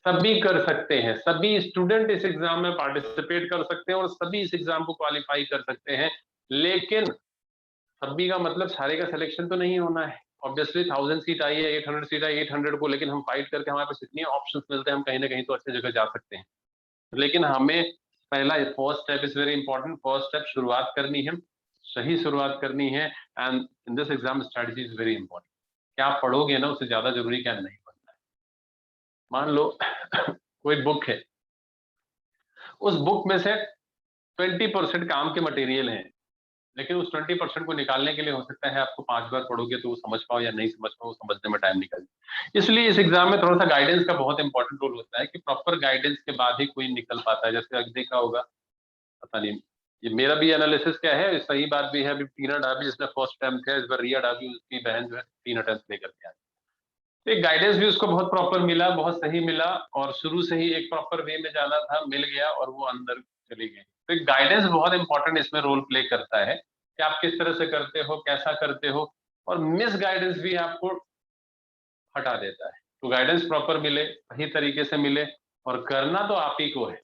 S2: सभी कर सकते हैं, सभी स्टूडेंट इस एग्जाम में पार्टिसिपेट कर सकते हैं, और सभी इस एग्जाम को क्वालिफाई कर सकते हैं। लेकिन सभी का मतलब सारे का सिलेक्शन तो नहीं होना है। ऑब्वियसली 1000 सीट आई है, 800 सीट आई, 800 को लेकिन हम फाइट करके हमारे पास इतने ऑप्शंस मिलते हैं, हम कहीं ना कहीं तो अच्छी जगह जा सकते हैं। लेकिन हमें पहला first step is very important. First step शुरुआत करनी है, सही शुरुआत करनी है। And in this exam strategy is very important. क्या पढ़ोगे ना, उससे ज्यादा जरूरी क्या नहीं पढ़ना है। मान लो कोई बुक है, उस बुक में से 20% काम के मटेरियल है, लेकिन उस 20% को निकालने के लिए हो सकता है आपको 5 बार पढ़ोगे तो वो समझ पाओ, या नहीं समझ पाओ, समझने में टाइम निकल जाए। इसलिए इस एग्जाम में थोड़ा सा गाइडेंस का बहुत इंपॉर्टेंट रोल होता है, कि प्रॉपर गाइडेंस के बाद ही कोई निकल पाता है। जैसे अभी देखा होगा, पता नहीं ये मेरा भी एनालिसिस क्या है, सही बात भी है। अभी टीना डाबी जिसने फर्स्ट अटेम्प्ट किया, इस बार रिया डाबी उसकी बहन जो है 3 अटेम्प्ट लेकर के आई। तो एक गाइडेंस भी उसको बहुत प्रॉपर मिला, बहुत सही मिला, और शुरू से ही एक प्रॉपर वे में जाना था, मिल गया, और वो अंदर चली गई। तो एक गाइडेंस बहुत इंपॉर्टेंट इसमें रोल प्ले करता है, कि आप किस तरह से करते हो, कैसा करते हो, और मिस गाइडेंस भी आपको हटा देता है। तो गाइडेंस प्रॉपर मिले, सही तरीके से मिले, और करना तो आप ही को है,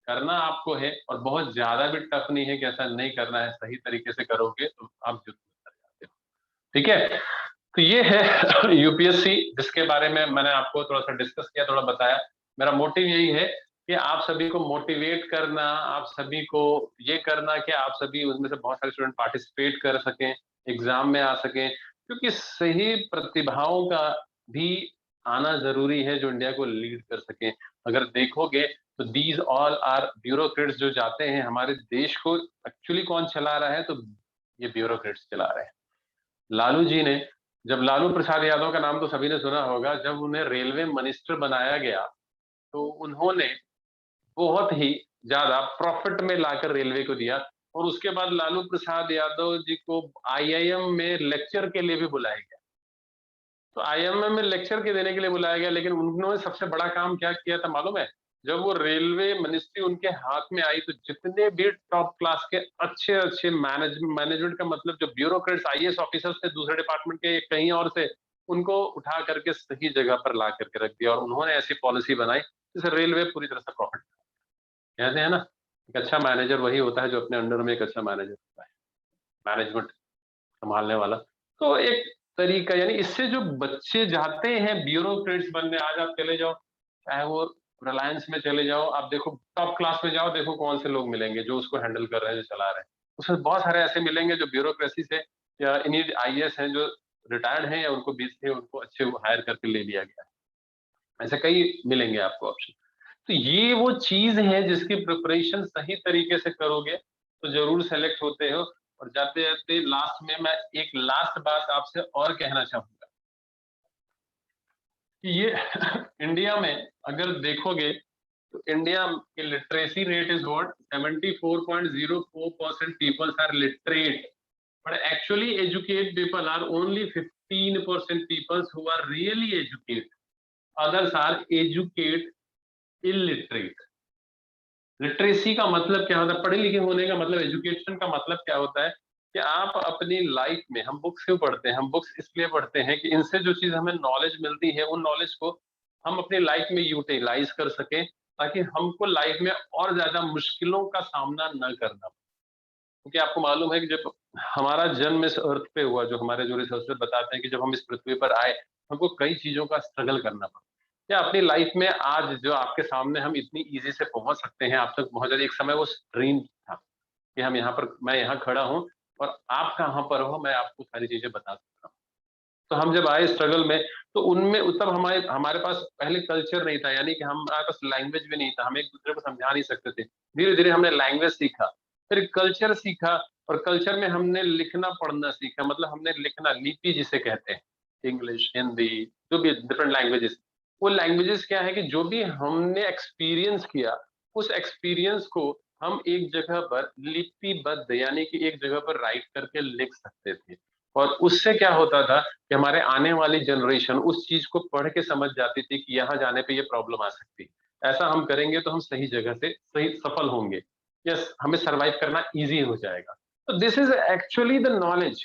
S2: करना आपको है, और बहुत ज्यादा भी टफ नहीं है कि ऐसा नहीं करना है। सही तरीके से करोगे तो आप जरूर कर जाते हो। ठीक है, तो ये है यूपीएससी, जिसके बारे में मैंने आपको थोड़ा सा डिस्कस किया, थोड़ा बताया। मेरा मोटिव यही है कि आप सभी को मोटिवेट करना, आप सभी को ये करना कि आप सभी उसमें से बहुत सारे स्टूडेंट पार्टिसिपेट कर सकें, एग्जाम में आ सकें, क्योंकि सही प्रतिभाओं का भी आना जरूरी है, जो इंडिया को लीड कर सकें। अगर देखोगे तो दीज ऑल आर ब्यूरोक्रेट्स जो जाते हैं, हमारे देश को एक्चुअली कौन चला रहा है, तो ये ब्यूरोक्रेट्स चला रहे हैं। लालू जी ने, जब लालू प्रसाद यादव का नाम तो सभी ने सुना होगा, जब उन्हें रेलवे मिनिस्टर बनाया गया, तो उन्होंने बहुत ही ज्यादा प्रॉफिट में लाकर रेलवे को दिया। और उसके बाद लालू प्रसाद यादव जी को आईआईएम में लेक्चर के लिए भी बुलाया गया। तो आईआईएम में लेक्चर के देने के लिए बुलाया गया, लेकिन उन्होंने सबसे बड़ा काम क्या किया था मालूम है? जब वो रेलवे मिनिस्ट्री उनके हाथ में आई, तो जितने भी टॉप क्लास के अच्छे अच्छे मैनेजमेंट का मतलब जो ब्यूरोक्रेट्स, आईएएस ऑफिसर्स थे दूसरे डिपार्टमेंट के कहीं और से, उनको उठा करके सही जगह पर ला करके रख दिया, और उन्होंने ऐसी पॉलिसी बनाई जिससे रेलवे पूरी तरह से प्रॉफिट। कहते हैं ना, एक अच्छा मैनेजर वही होता है जो अपने अंडर में एक अच्छा मैनेजर होता है, मैनेजमेंट संभालने वाला। तो एक तरीका, यानी इससे जो बच्चे जाते हैं ब्यूरोक्रेट्स बनने, आज आप चले जाओ, चाहे वो रिलायंस में चले जाओ, आप देखो टॉप क्लास में जाओ, देखो कौन से लोग मिलेंगे जो उसको हैंडल कर रहे हैं, जो चला रहे हैं। उसमें बहुत सारे ऐसे मिलेंगे जो ब्यूरोक्रेसी से, या इन्हीं आईएएस हैं जो रिटायर्ड हैं, या उनको बीच से उनको अच्छे हायर करके ले लिया गया है। ऐसे कई मिलेंगे आपको ऑप्शन। तो ये वो चीज है जिसकी प्रिपरेशन सही तरीके से करोगे तो जरूर सेलेक्ट होते हो। और जाते जाते लास्ट में मैं एक लास्ट बात आपसे और कहना चाहूंगा कि ये इंडिया में अगर देखोगे तो इंडिया के literacy rate is what 74.04% peoples are literate, but actually educate people are only 15% peoples who are really educate, others are educate illiterate। Literacy का मतलब क्या होता है, पढ़े लिखे होने का मतलब, एजुकेशन का मतलब क्या होता है कि आप अपनी लाइफ में, हम बुक्स क्यों पढ़ते हैं? हम बुक्स इसलिए पढ़ते हैं कि इनसे जो चीज हमें नॉलेज मिलती है, उन नॉलेज को हम अपनी लाइफ में यूटिलाइज कर सकें, ताकि हमको लाइफ में और ज्यादा मुश्किलों का सामना न करना पड़े। क्योंकि आपको मालूम है कि जब हमारा जन्म इस अर्थ पे हुआ, जो हमारे जो रिसर्चर बताते हैं कि जब हम इस पृथ्वी पर आए, हमको कई चीजों का स्ट्रगल करना पड़ा। या अपनी लाइफ में आज जो आपके सामने हम इतनी इजी से पहुंच सकते हैं, आप तक पहुंच जाते, एक समय वो ड्रीम था कि हम यहाँ पर, मैं यहाँ खड़ा हूँ और आप कहाँ पर हो, मैं आपको सारी चीजें बता सकता हूँ। तो हम जब आए स्ट्रगल में, तो उनमें तब हमारे हमारे पास पहले कल्चर नहीं था, यानी कि हमारे पास लैंग्वेज भी नहीं था, हम एक दूसरे को समझा नहीं सकते थे। धीरे धीरे हमने लैंग्वेज सीखा, फिर कल्चर सीखा, और कल्चर में हमने लिखना पढ़ना सीखा, मतलब हमने लिखना, लिपि जिसे कहते हैं, इंग्लिश, हिंदी, जो भी डिफरेंट लैंग्वेजेस, वो लैंग्वेजेस क्या है कि जो भी हमने एक्सपीरियंस किया, उस एक्सपीरियंस को हम एक जगह पर लिपिबद्ध यानी कि एक जगह पर राइट करके लिख सकते थे। और उससे क्या होता था कि हमारे आने वाली जनरेशन उस चीज को पढ़ के समझ जाती थी कि यहाँ जाने पे ये प्रॉब्लम आ सकती है, ऐसा हम करेंगे तो हम सही जगह से सही सफल होंगे, यस हमें सरवाइव करना इजी हो जाएगा। तो this is actually the knowledge.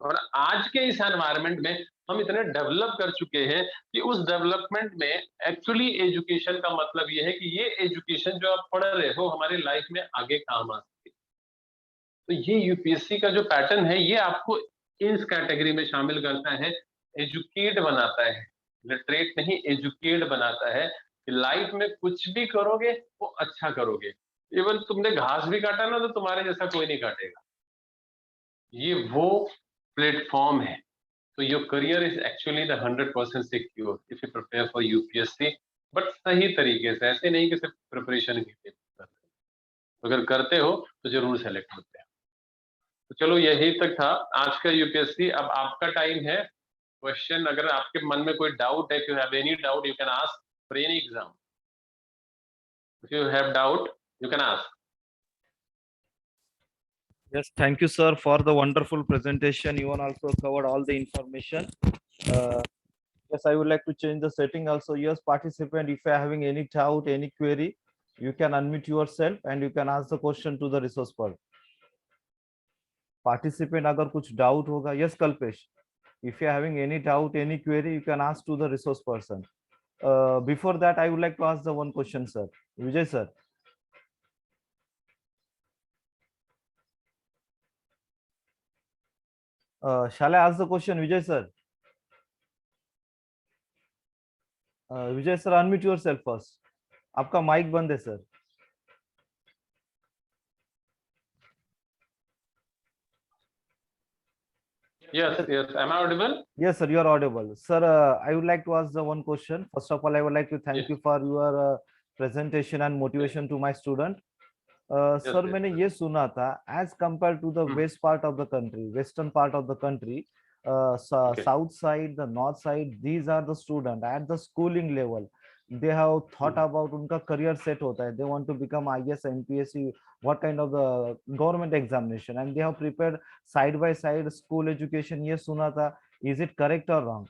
S2: और आज के इस एनवायरनमेंट में हम इतने डेवलप कर चुके हैं कि उस डेवलपमेंट में एक्चुअली एजुकेशन का मतलब ये है कि ये एजुकेशन जो आप पढ़ रहे हो हमारी लाइफ में आगे काम आ सके। तो ये यूपीएससी का जो पैटर्न है ये आपको इस कैटेगरी में शामिल करता है, एजुकेट बनाता है, लिटरेट नहीं एजुकेट बनाता है कि लाइफ में कुछ भी करोगे वो अच्छा करोगे। इवन तुमने घास भी काटा ना तो तुम्हारे जैसा कोई नहीं काटेगा। ये वो प्लेटफॉर्म है। तो your career is actually the 100% secure if you prepare for UPSC, but सही तरीके से, ऐसे नहीं कि सिर्फ प्रिपरेशन के लिए करते हो। अगर करते हो तो जरूर सेलेक्ट होते हैं। तो चलो यही तक था आज का यूपीएससी। अब आपका टाइम है क्वेश्चन, अगर आपके मन में कोई डाउट है, if you have any doubt you can ask for any exam. If you have doubt you can ask.
S1: Yes, thank you, sir, for the wonderful presentation. You also covered all the information. Yes, I would like to change the setting also. Yes, participant, if you are having any doubt, any query, you can unmute yourself and you can ask the question to the resource person. Participant, अगर कुछ doubt होगा, yes, Kalpesh, if you are having any doubt, any query, you can ask to the resource person. Before that, I would like to ask the one question, sir. Vijay, sir. Shall I ask the question, Vijay, sir? Vijay sir, unmute yourself first. आपका mic बंद है sir.
S2: Yes, yes. Am I audible?
S1: Yes, sir, you are audible. Sir, I would like to ask the one question. First of all, I would like to thank
S2: Yes.
S1: you for your presentation and motivation to my student.
S2: Yes,
S1: sir,
S2: yes.
S1: मैंने ये सुना था, as compared to the west part of the country, western part of the country,
S2: Okay.
S1: south side, the north side, these are the student at the schooling level. They have thought about उनका career set होता है. They want to become IAS, MPSC, what kind of the government examination, and they have prepared side by side school education. ये सुना था, is it correct or wrong?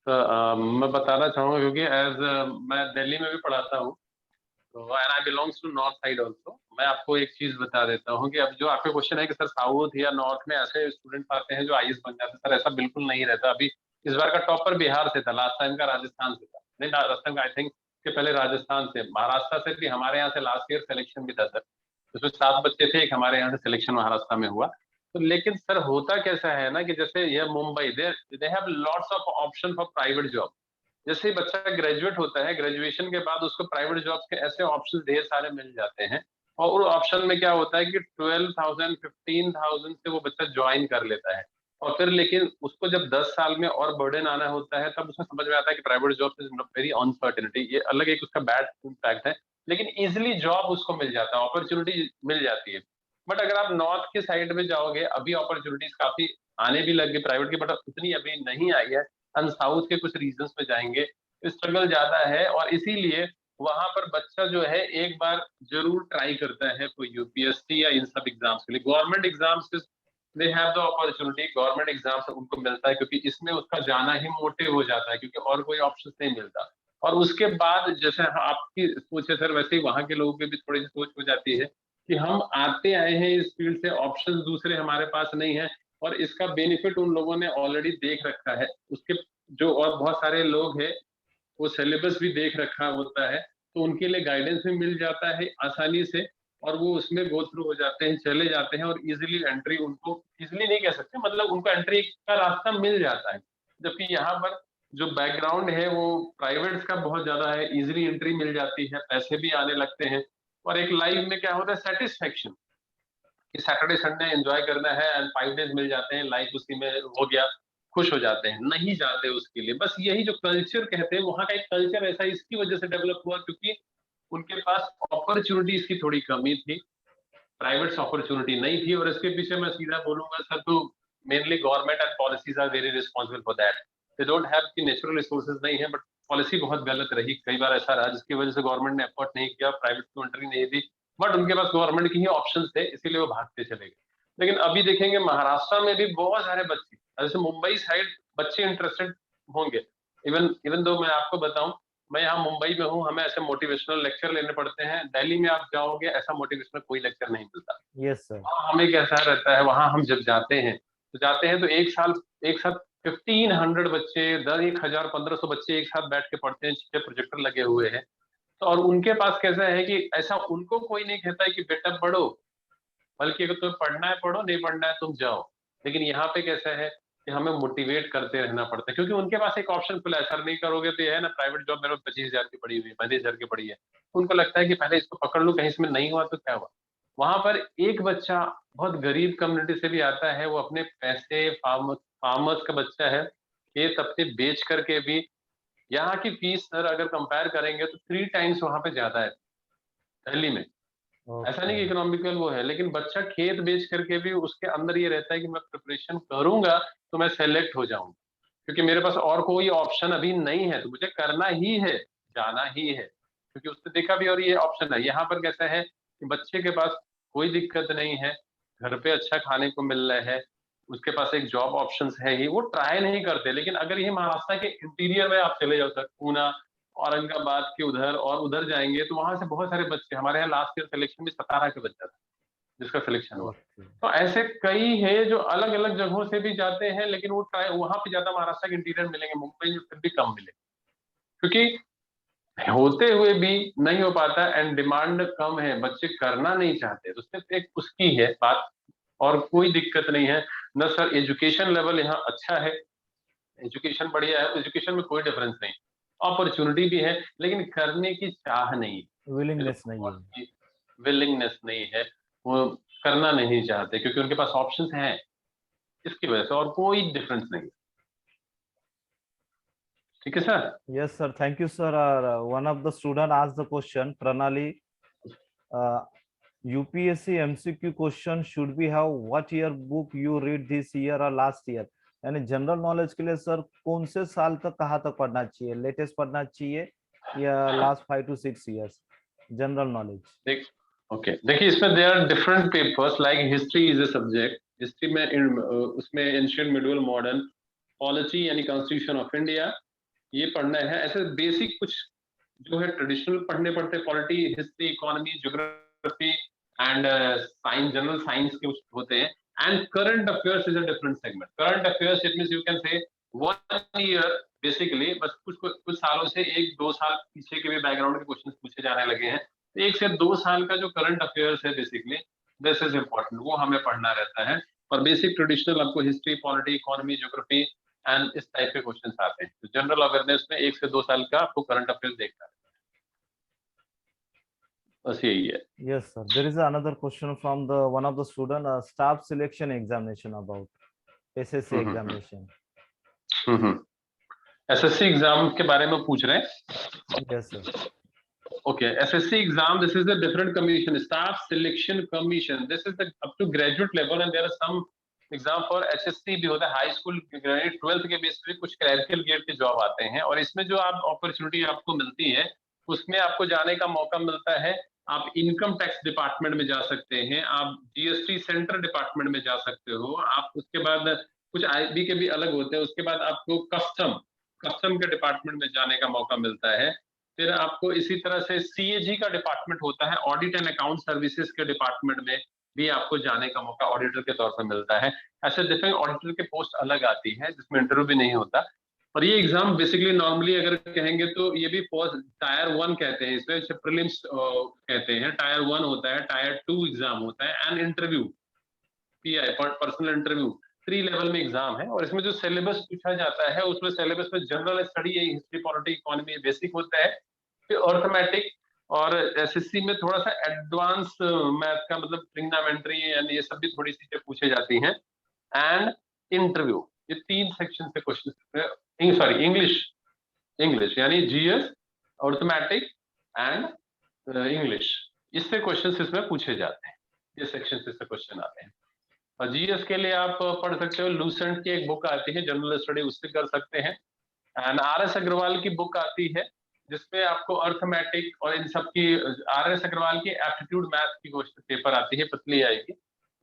S2: मैं बताना चाहूंगा क्योंकि मैं दिल्ली में भी पढ़ाता हूँ, तो and I belongs to north side also. मैं आपको एक चीज बता देता हूँ कि अब जो आपका क्वेश्चन है कि सर साउथ या नॉर्थ में ऐसे स्टूडेंट आते हैं जो आईएएस बन जाते हैं, सर ऐसा बिल्कुल नहीं रहता। अभी इस बार का टॉपर बिहार से था, लास्ट टाइम का राजस्थान से था, नहीं राजस्थान का, आई थिंक के पहले राजस्थान से, महाराष्ट्र से भी हमारे यहाँ से लास्ट ईयर सिलेक्शन भी था सर। उसमें 7 बच्चे थे, एक हमारे यहाँ से सिलेक्शन महाराष्ट्र में हुआ। तो लेकिन सर होता कैसा है ना कि जैसे ये Mumbai, they have lots of option for private job. जैसे ही बच्चा ग्रेजुएट होता है, ग्रेजुएशन के बाद उसको प्राइवेट जॉब्स के ऐसे ऑप्शन ढेर सारे मिल जाते हैं, और उस ऑप्शन में क्या होता है कि 12,000 15,000 से वो बच्चा ज्वाइन कर लेता है। और फिर लेकिन उसको जब 10 साल में और बर्डन आना होता है तब उसमें समझ में आता है कि private job is very uncertainty, ये अलग एक उसका बैड इम्पैक्ट है। लेकिन इजिली जॉब उसको मिल जाता है, अपॉर्चुनिटी मिल जाती है। बट अगर आप नॉर्थ के साइड में जाओगे, अभी अपॉर्चुनिटीज काफी आने भी लग गई प्राइवेट की, बट उतनी अभी नहीं आई है। हम साउथ के कुछ रीजन्स में जाएंगे, स्ट्रगल ज्यादा है, और इसीलिए वहां पर बच्चा जो है एक बार जरूर ट्राई करता है कोई यूपीएससी या इन सब एग्जाम्स के लिए। Government exams they have the opportunity, government exams उनको मिलता है क्योंकि इसमें उसका जाना ही मोटिव हो जाता है, क्योंकि और कोई ऑप्शन नहीं मिलता। और उसके बाद जैसे आपकी सोच है सर, वैसे ही वहां के लोगों की भी थोड़ी सी सोच हो जाती है कि हम आते आए हैं इस फील्ड से, ऑप्शन दूसरे हमारे पास नहीं है, और इसका बेनिफिट उन लोगों ने ऑलरेडी देख रखा है। उसके जो और बहुत सारे लोग हैं वो सिलेबस भी देख रखा होता है, तो उनके लिए गाइडेंस भी मिल जाता है आसानी से, और वो उसमें गो थ्रू हो जाते हैं, चले जाते हैं, और इजीली एंट्री, उनको इजीली नहीं कह सकते, मतलब उनको एंट्री का रास्ता मिल जाता है। जबकि यहाँ पर जो बैकग्राउंड है वो प्राइवेट्स का बहुत ज्यादा है, इजीली एंट्री मिल जाती है, पैसे भी आने लगते हैं, और एक लाइफ में क्या होता है सेटिस्फेक्शन कि सैटरडे संडे एंजॉय करना है, एंड 5 डेज मिल जाते हैं, लाइफ उसी में हो गया, खुश हो जाते हैं, नहीं जाते उसके लिए। बस यही जो कल्चर कहते हैं, वहां का एक कल्चर ऐसा इसकी वजह से डेवलप हुआ क्योंकि उनके पास अपॉर्चुनिटीज की थोड़ी कमी थी। प्राइवेट अपॉर्चुनिटी नहीं थी, और इसके पीछे मैं सीधा बोलूंगा सर, तो mainly government and policies are very responsible for that. They don't have की नेचुरल रिसोर्सेज नहीं है, बट पॉलिसी बहुत गलत रही, कई बार ऐसा रहा जिसकी वजह से गवर्नमेंट ने एफर्ट नहीं किया, प्राइवेट को एंट्री नहीं दी, बट उनके पास गवर्नमेंट के ही ऑप्शन थे, इसीलिए वो भागते चले गए। लेकिन अभी देखेंगे महाराष्ट्र में भी बहुत सारे बच्चे, जैसे मुंबई साइड बच्चे इंटरेस्टेड होंगे। इवन इवन दो मैं आपको बताऊं, मैं यहाँ मुंबई में हूँ, हमें ऐसे मोटिवेशनल लेक्चर लेने पड़ते हैं। दिल्ली में आप जाओगे, ऐसा मोटिवेशनल कोई लेक्चर नहीं मिलता।
S1: Yes sir.
S2: वहाँ हमें कैसा रहता है, वहाँ हम जब जाते हैं तो एक साथ 1500 बच्चे, 1000 1500 बच्चे एक साथ बैठ के पढ़ते हैं, 6 प्रोजेक्टर लगे हुए हैं। तो और उनके पास कैसा है कि ऐसा उनको कोई नहीं कहता है कि बेटा पढ़ो, बल्कि अगर तुम्हें पढ़ना है पढ़ो, नहीं पढ़ना है तुम जाओ। लेकिन यहाँ पे कैसा है कि हमें मोटिवेट करते रहना पड़ता है, क्योंकि उनके पास एक ऑप्शन खुला है, सर नहीं करोगे तो ये है ना, प्राइवेट जॉब मेरे 25,000 की पड़ी हुई है, 35,000 की पड़ी है। उनको लगता है कि पहले इसको पकड़ लूं, कहीं इसमें नहीं हुआ तो क्या हुआ। वहां पर एक बच्चा बहुत गरीब कम्युनिटी से भी आता है, वो अपने पैसे, फार्मर्स का बच्चा है, खेत अपने बेच करके भी, यहाँ की फीस सर अगर कंपेयर करेंगे तो 3 टाइम्स वहां पे ज्यादा है दिल्ली में। ऐसा नहीं कि इकोनॉमिकल वो है, लेकिन बच्चा खेत बेच करके भी उसके अंदर ये रहता है कि मैं प्रिपरेशन करूंगा तो मैं सेलेक्ट हो जाऊंगा, क्योंकि मेरे पास और कोई ऑप्शन अभी नहीं है, तो मुझे करना ही है, जाना ही है, क्योंकि उसने देखा भी और ये ऑप्शन है। यहाँ पर कैसा है कि बच्चे के पास कोई दिक्कत नहीं है, घर पे अच्छा खाने को मिल रहा है, उसके पास एक जॉब ऑप्शंस है ही, वो ट्राई नहीं करते। लेकिन अगर ये महाराष्ट्र के इंटीरियर में आप चले जाओ सर, पूना, औरंगाबाद के उधर और उधर जाएंगे, तो वहां से बहुत सारे बच्चे, हमारे यहाँ लास्ट ईयर सिलेक्शन में 17 के बच्चा था जिसका सिलेक्शन हुआ। तो ऐसे कई है जो अलग अलग जगहों से भी जाते हैं, लेकिन वो ट्राई, वहां पे ज्यादा महाराष्ट्र के इंटीरियर मिलेंगे, मुंबई में फिर भी कम मिले, क्योंकि होते हुए भी नहीं हो पाता एंड डिमांड कम है, बच्चे करना नहीं चाहते, तो सिर्फ एक उसकी है बात, और कोई दिक्कत नहीं है। न सर एजुकेशन लेवल यहाँ अच्छा है, एजुकेशन बढ़िया है, एजुकेशन में कोई डिफरेंस नहीं, अपॉर्चुनिटी भी है, लेकिन करने की चाह नहीं,
S1: विलिंगनेस नहीं है।
S2: विलिंगनेस नहीं है, वो करना नहीं चाहते क्योंकि उनके पास ऑप्शंस हैं, इसकी वजह से, और कोई डिफरेंस नहीं। ठीक है sir.
S1: Yes, sir. Thank you, sir. One of the student asked the question, Pranali, UPSC MCQ question should we have what year book you read this year or last year? यानी general knowledge के लिए sir कौन से साल तक कहाँ तक पढ़ना चाहिए, लेटेस्ट पढ़ना चाहिए या last 5 to 6 years general knowledge?
S2: Okay, देखिए इसमें there are different papers, like history is a subject, history में उसमें एंशिएंट, मिडिवल, मॉडर्न, पॉलिटी यानी कॉन्स्टिट्यूशन ऑफ इंडिया, ये पढ़ना है। ऐसे बेसिक कुछ जो है ट्रेडिशनल पढ़ने पड़ते हैं, polity, history, economy, geography and science, general science के होते हैं। And current affairs is a different segment. Current affairs it means you can से 1 ईयर बेसिकली, बस कुछ सालों से 1-2 साल पीछे के भी बैकग्राउंड के क्वेश्चन पूछे जाने लगे हैं। 1 से 2 साल का जो करंट अफेयर्स है बेसिकली, दिस इज इम्पोर्टेंट, वो हमें पढ़ना रहता है। और बेसिक ट्रेडिशनल आपको history, polity, economy, geography and इस टाइप के क्वेश्चंस आते हैं। तो जनरल अवेयरनेस में 1 से 2 साल का आपको करंट अफेयर्स देखना है, बस यही है।
S1: Yes, sir. There is another question from the one of the student, staff selection examination about SSC examination.
S2: SSC exam के बारे में पूछ रहे हैं?
S1: Yes, sir.
S2: Okay, SSC exam, this is a different commission, staff selection commission. This is the up to graduate level and there are some exam for HSC भी होता है, high school 12th के बेस पे कुछ clerical grade के job आते हैं, और इसमें जो आप अपॉर्चुनिटी आपको मिलती है उसमें आपको जाने का मौका मिलता है। आप इनकम टैक्स डिपार्टमेंट में जा सकते हैं, आप जीएसटी सेंट्रल डिपार्टमेंट में जा सकते हो, आप उसके बाद कुछ आईबी के भी अलग होते हैं, उसके बाद आपको कस्टम के डिपार्टमेंट में जाने का मौका मिलता है। फिर आपको इसी तरह से सीएजी का डिपार्टमेंट होता है, ऑडिट एंड अकाउंट सर्विसेज के डिपार्टमेंट में भी आपको जाने का मौका ऑडिटर के तौर पर मिलता है। ऐसे डिफरेंट ऑडिटर के पोस्ट अलग आती है जिसमें इंटरव्यू भी नहीं होता। और ये एग्जाम बेसिकली नॉर्मली अगर कहेंगे तो ये भी टायर 1 कहते हैं, इसमें प्रीलिम्स कहते हैं, टायर 1 होता है, टायर 2 एग्जाम होता है, and interview pi personal interview 3 level में एग्जाम है। और इसमें जो सिलेबस पूछा जाता है उसमें सिलेबस में general study, history, polity, economy basic होता है, फिर अर्थमेटिक, और एसएससी में थोड़ा सा एडवांस मैथ का मतलब ट्रिग्नोमेट्री एंड ये सब भी थोड़ी सी पूछे जाती हैं, एंड इंटरव्यू। ये 3 सेक्शन से क्वेश्चन, सॉरी इंग्लिश यानी जीएस, अर्थमेटिक एंड इंग्लिश, इससे क्वेश्चंस इसमें पूछे जाते हैं। ये सेक्शन से क्वेश्चन आते हैं। और जीएस के लिए आप पढ़ सकते हो, लूसेंट की एक बुक आती है जनरल स्टडी, उससे कर सकते हैं। एंड आरएस अग्रवाल की बुक आती है जिसमें आपको अर्थमेटिक और इन सब की, आरएस अग्रवाल की एप्टीट्यूड मैथ की क्वेश्चन पेपर आती है, पतली आएगी,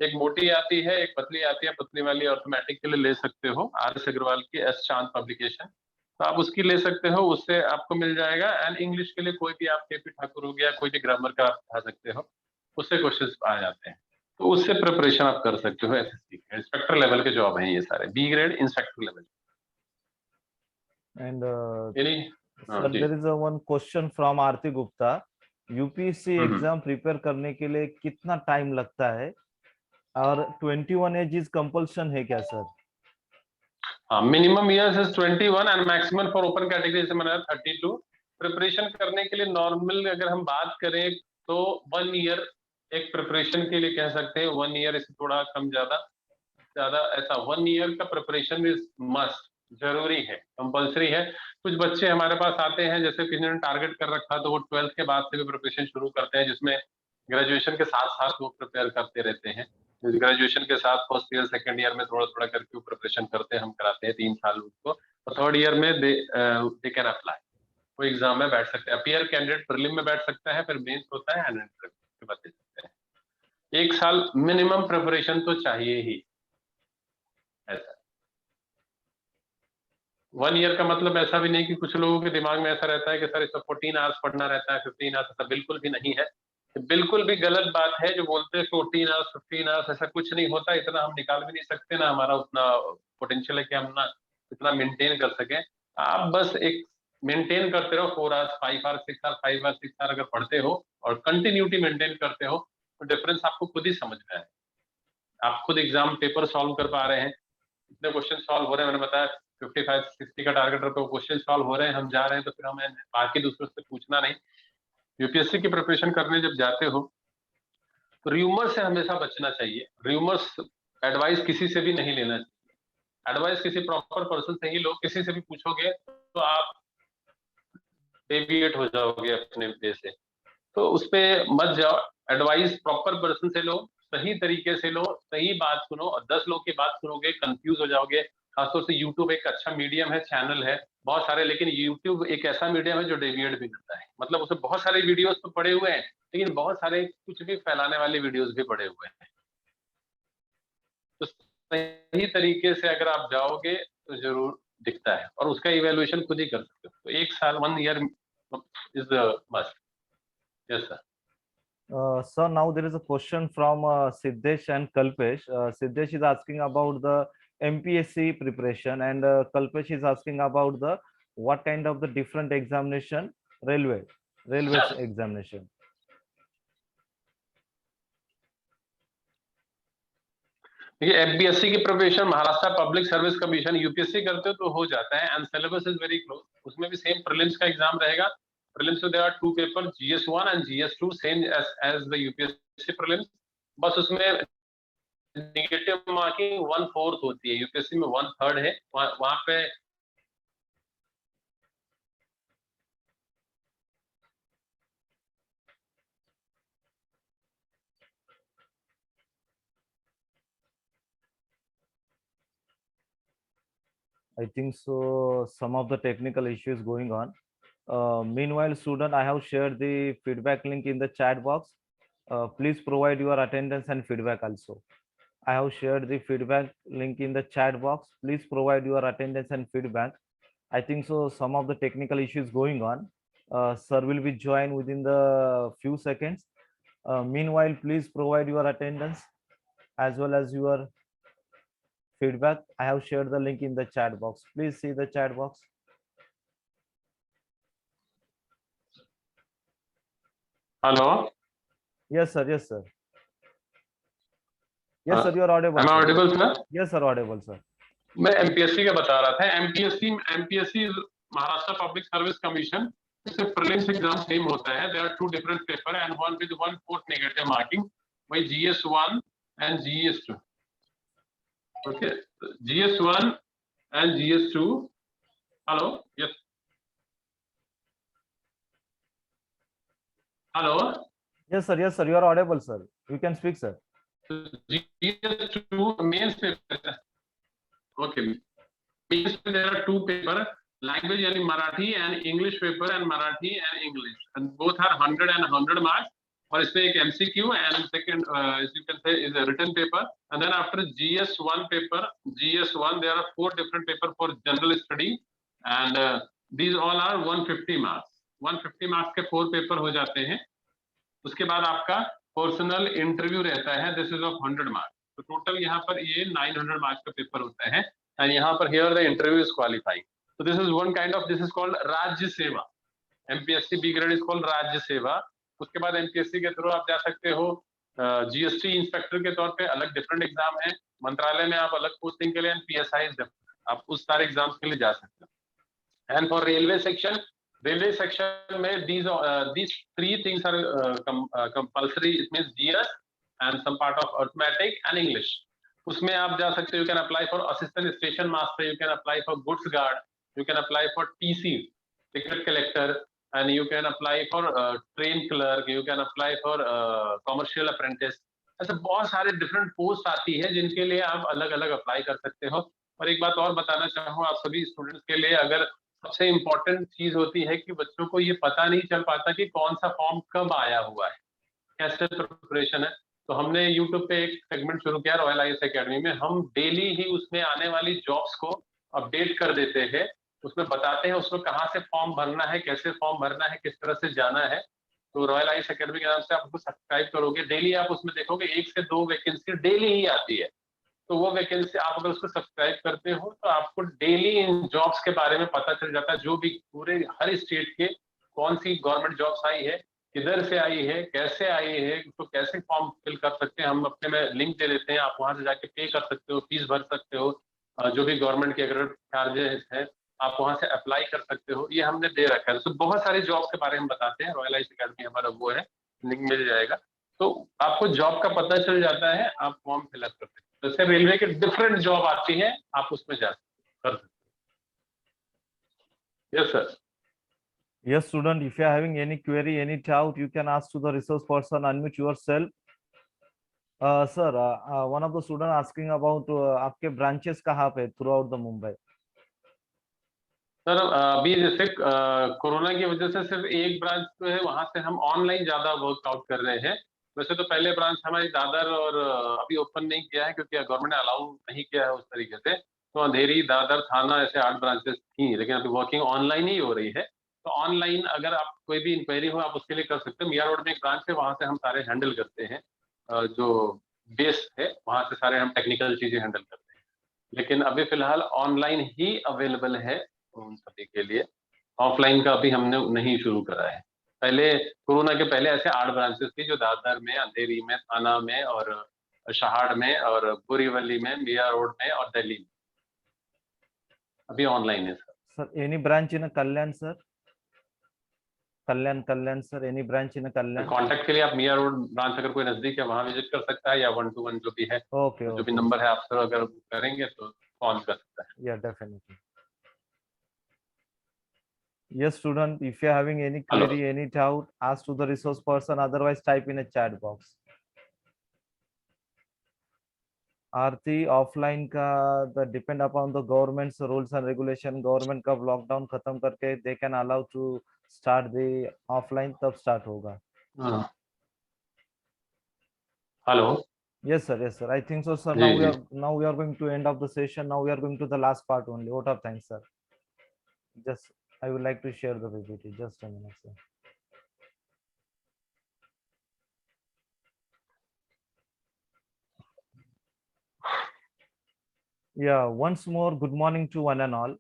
S2: एक मोटी आती है एक पतली आती है। पतली वाली अर्थमेटिक के लिए ले सकते हो आरएस अग्रवाल की, एस चांद पब्लिकेशन, तो आप उसकी ले सकते हो, उससे आपको मिल जाएगा। एंड इंग्लिश के लिए कोई भी आप केपी ठाकुर हो गया, कोई भी ग्रामर का आप पढ़ा सकते हो, उससे क्वेश्चंस आ जाते हैं, तो उससे प्रिपरेशन आप कर सकते हो। एसएससी के इंस्पेक्टर लेवल के जॉब हैं ये सारे, B grade inspector level.
S1: And
S2: हाँ
S1: sir,
S2: जी।
S1: there is a one question from Aarti Gupta, UPSC exam prepare करने के लिए कितना टाइम लगता है और 21 एज इज कंपल्सन है क्या सर?
S2: हाँ, minimum years is 21 and maximum for open category से मैंने 32। प्रिपरेशन करने के लिए नॉर्मल अगर हम बात करें तो 1 ईयर एक प्रिपरेशन के लिए कह सकते हैं, 1 ईयर, इससे थोड़ा कम ज्यादा ज्यादा ऐसा 1 ईयर का प्रिपरेशन इज मस्ट, जरूरी है, कंपल्सरी है। कुछ बच्चे हमारे पास आते हैं, जैसे किसी ने टारगेट कर रखा तो वो 12th के बाद से भी प्रिपरेशन शुरू करते हैं, जिसमें ग्रेजुएशन के साथ साथ वो प्रिपेयर करते रहते हैं। ग्रेजुएशन के साथ फर्स्ट ईयर सेकंड ईयर में थोड़ा थोड़ा करके प्रिपरेशन करते हैं, हम कराते हैं 3 साल उसको, और थर्ड ईयर में दे कैन अप्लाई, वो एग्जाम में बैठ सकते हैं। अपीयर कैंडिडेट प्रीलिम में बैठ सकता है, फिर मेंस होता है एंड इंटरव्यू के बाद दे सकते हैं। 1 साल मिनिमम प्रिपरेशन तो चाहिए ही, ऐसा 1 ईयर का मतलब ऐसा भी नहीं कि कुछ लोगों के दिमाग में ऐसा रहता है कि सर इसको 14 आवर्स पढ़ना रहता है, 15 आवर्स, ऐसा बिल्कुल भी नहीं है, बिल्कुल भी गलत बात है जो बोलते हैं 14 आवर्स 15 आवर्स, ऐसा कुछ नहीं होता, इतना हम निकाल भी नहीं सकते ना, हमारा उतना पोटेंशियल है कि हम ना इतना मेंटेन कर सकें। आप बस एक मेंटेन करते रहो, 4 hours 5 hours 6 hours 5 hours 6 hours अगर पढ़ते हो और कंटिन्यूटी मेंटेन करते हो तो डिफरेंस आपको खुद ही समझ में आए। आप खुद एग्जाम पेपर सॉल्व कर पा रहे हैं, इतने क्वेश्चन सॉल्व हो रहे हैं, मैंने बताया 55-60 का टारगेट रखो, क्वेश्चन सॉल्व हो रहे हैं, हम जा रहे हैं, तो फिर हमें बाकी दूसरों से पूछना नहीं। यूपीएससी की प्रिपरेशन करने जब जाते हो तो र्यूमर से हमेशा बचना चाहिए, र्यूमर्स एडवाइस किसी से भी नहीं लेना चाहिए, एडवाइस किसी प्रॉपर पर्सन से ही लो, किसी से भी पूछोगे तो आप डेविएट हो जाओगे अपने वे से, तो उस पर मत जाओ, एडवाइस प्रॉपर पर्सन से लो, सही तरीके से लो, सही बात सुनो, और 10 लोग की बात सुनोगे कंफ्यूज हो जाओगे। खासतौर से यूट्यूब एक अच्छा मीडियम है, चैनल है बहुत सारे, लेकिन यूट्यूब एक ऐसा मीडियम है जो डेविएट भी करता है, मतलब उसमें बहुत सारे वीडियोस तो पड़े हुए हैं लेकिन बहुत सारे कुछ भी फैलाने वाले वीडियोस भी पड़े हुए हैं, तो सही तरीके से अगर आप जाओगे तो जरूर दिखता है, और उसका इवेल्युएशन खुद ही कर सकते हो। तो 1 साल 1 year is must. Yes sir.
S1: Sir, now there is a question from Siddesh and Kalpesh. Siddesh is asking about the MPSC preparation, and Kalpesh is asking about the what kind of the different examination railways examination.
S2: देखिए एफबीएससी की preparation Maharashtra public service commission UPSC करते हो तो हो जाता है, and syllabus is very close, उसमें भी सेम प्रीलिम्स का एग्जाम रहेगा। प्रीलिम्स में there are 2 paper, GS one and GS two, same as the UPSC prelims, बस उसमें नेगेटिव मार्किंग 1/4 होती है, यूपीएससी में 1/3 है, वहां पे
S1: I think so. Some of the technical issues going on. Meanwhile, student, I have shared the feedback link in the chat box. Please provide your attendance and feedback also. I have shared the feedback link in the chat box. Please provide your attendance and feedback. I think so. Some of the technical issues going on. Sir will be joined within the few seconds. Meanwhile, please provide your attendance as well as your feedback. I have shared the link in the chat box. Please see the chat box.
S2: Hello,
S1: Yes, sir. Yes, sir. Yes, sir. You are audible.
S2: Am I
S1: Sir.
S2: Audible sir?
S1: Yes, sir. Audible, sir.
S2: मैं MPSC का बता रहा था, MPSC Maharashtra public service commission, इससे prelims exam same होता है, there are 2 different paper and one with 1/4 negative marking, वही GS one and GS two. Okay, GS one and GS two. Hello, yes, hello,
S1: Yes, sir. Yes, sir. You are audible, sir. You can speak, sir.
S2: So GS2 mains paper. Okay. Means there are two paper, language and Marathi and English paper and Marathi and English, and both are 100 and 100 marks. और इसमें एक MCQ and second, as you can say, is a written paper. And then after GS1 paper, GS1 there are 4 different paper for general study, and these all are 150 marks. 150 marks के 4 paper हो जाते हैं. उसके बाद आपका personal interview रहता है. This is of 100 marks. तो टोटल यहाँ पर ये 900 मार्क्स का पेपर होता है. And यहाँ पर here the interview is qualifying. So this is one kind of, this is called राज्य सेवा. MPSC B grade is called राज्य सेवा. उसके बाद MPSC के थ्रू आप जा सकते हो GST इंस्पेक्टर के तौर पे, अलग डिफरेंट एग्जाम है. मंत्रालय में आप अलग पोस्टिंग के लिए, PSI आप उस सारे एग्जाम्स के लिए जा सकते हो. एंड फॉर रेलवे सेक्शन में these 3 things are compulsory. It means GS and some part of arithmetic and English. उसमें आप जा सकते हो. You can apply for assistant station master, you can apply for goods guard, you can apply for TC, ticket collector, and you can apply for train clerk, you can apply for commercial apprentice. ऐसे बहुत सारे different post आती है जिनके लिए आप अलग अलग अप्लाई कर सकते हो. और एक बात और बताना चाहूँ आप सभी स्टूडेंट्स के लिए, अगर सबसे इम्पोर्टेंट चीज होती है कि बच्चों को ये पता नहीं चल पाता कि कौन सा फॉर्म कब आया हुआ है, कैसे प्रिपरेशन है. तो हमने YouTube पे एक सेगमेंट शुरू किया रॉयल आईएएस एकेडमी में. हम डेली ही उसमें आने वाली जॉब्स को अपडेट कर देते हैं. उसमें बताते हैं उसमें कहाँ से फॉर्म भरना है, कैसे फॉर्म भरना है, किस तरह से जाना है. तो रॉयल आईएएस एकेडमी के नाम से आप उसको सब्सक्राइब करोगे, डेली आप उसमें देखोगे 1 से 2 वैकेंसी डेली ही आती है. तो वो वैकेंसी आप अगर उसको सब्सक्राइब करते हो तो आपको डेली इन जॉब्स के बारे में पता चल जाता है. जो भी पूरे हर स्टेट के कौन सी गवर्नमेंट जॉब्स आई है, किधर से आई है, कैसे आई है, तो कैसे फॉर्म फिल कर सकते हैं. हम अपने में लिंक दे देते हैं, आप वहां से जाके पे कर सकते हो, फीस भर सकते हो. जो भी गवर्नमेंट के अगर चार्जेस है आप वहां से अप्लाई कर सकते हो. ये हमने दे रखा है. तो बहुत सारे जॉब के बारे में बताते हैं. रॉयल आईएएस एकेडमी हमारा वो है, लिंक मिल जाएगा. तो आपको जॉब का पता चल जाता है, आप फॉर्म फिलअप कर सकते हो. जैसे रेलवे के डिफरेंट जॉब आती है, आप उसमें जा कर सकते हो. Yes sir.
S1: Yes, student, if you are having any query, any doubt, you can ask to the resource person. Unmute yourself. Sir, one of the student asking about आपके branches कहाँ पे throughout the Mumbai?
S2: सर अभी जैसे corona की वजह से सिर्फ एक ब्रांच जो है वहां से हम ऑनलाइन ज्यादा वर्कआउट कर रहे हैं. वैसे तो पहले ब्रांच हमारी दादर और अभी ओपन नहीं किया है क्योंकि गवर्नमेंट ने अलाउ नहीं किया है उस तरीके से. तो अंधेरी, दादर, थाना ऐसे 8 ब्रांचेस थी, लेकिन अभी वर्किंग ऑनलाइन ही हो रही है. तो ऑनलाइन अगर आप कोई भी इंक्वायरी हो आप उसके लिए कर सकते हो. मियां रोड में एक ब्रांच है, वहां से हम सारे हैंडल करते हैं. जो बेस है वहां से सारे हम टेक्निकल चीजें हैंडल करते हैं. लेकिन अभी फिलहाल ऑनलाइन ही अवेलेबल है उन सभी के लिए. ऑफलाइन का अभी हमने नहीं शुरू करा है. पहले कोरोना के पहले ऐसे 8 ब्रांचेस थी जो दादर में, अंधेरी में, थाना में और शहाड़ में और बोरीवली में, मियां रोड में और दिल्ली में. अभी ऑनलाइन है sir.
S1: Sir, any branch in a Kalyan, sir? Kalyan, sir. Any branch in a Kalyan?
S2: Contact के लिए आप मियां रोड ब्रांच अगर कोई नजदीक है वहां विजिट कर सकता है, या 1-to-1 जो भी है,
S1: Okay,
S2: जो भी
S1: okay.
S2: नंबर है आप सर अगर करेंगे तो फोन कर सकता है.
S1: Yeah, definitely. Yes, student, if you are having any
S2: Hello.
S1: query, any doubt, ask to the resource person. Otherwise, type in a chat box. Aarti offline का the depend upon the government's rules and regulation. Government कब lockdown खत्म करके they can allow to start the offline, तब start होगा.
S2: Hello.
S1: Yes, sir. Yes, sir. I think so, sir.
S2: जी,
S1: Now we are going to end of the session. Now we are going to the last part only. Vote of thanks, sir. Just I would like to share the PPT. Just a minute, sir. Yeah, once more, good morning to one and all.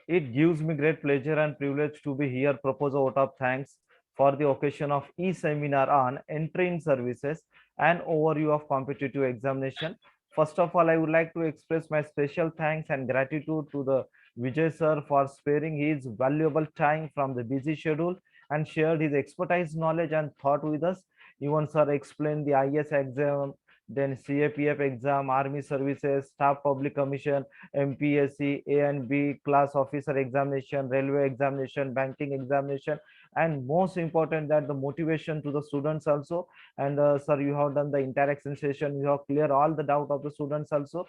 S1: It gives me great pleasure and privilege to be here, propose a vote of thanks for the occasion of e-seminar on entering services and overview of competitive examination. First of all, I would like to express my special thanks and gratitude to the Vijay sir for sparing his valuable time from the busy schedule and shared his expertise, knowledge and thought with us. Even sir explained the IAS exam then CAPF exam, Army Services, Staff Public Commission, MPSC, A and B class officer examination, railway examination, banking examination, and most important that the motivation to the students also. And sir, you have done the interaction session, you have cleared all the doubt of the students also.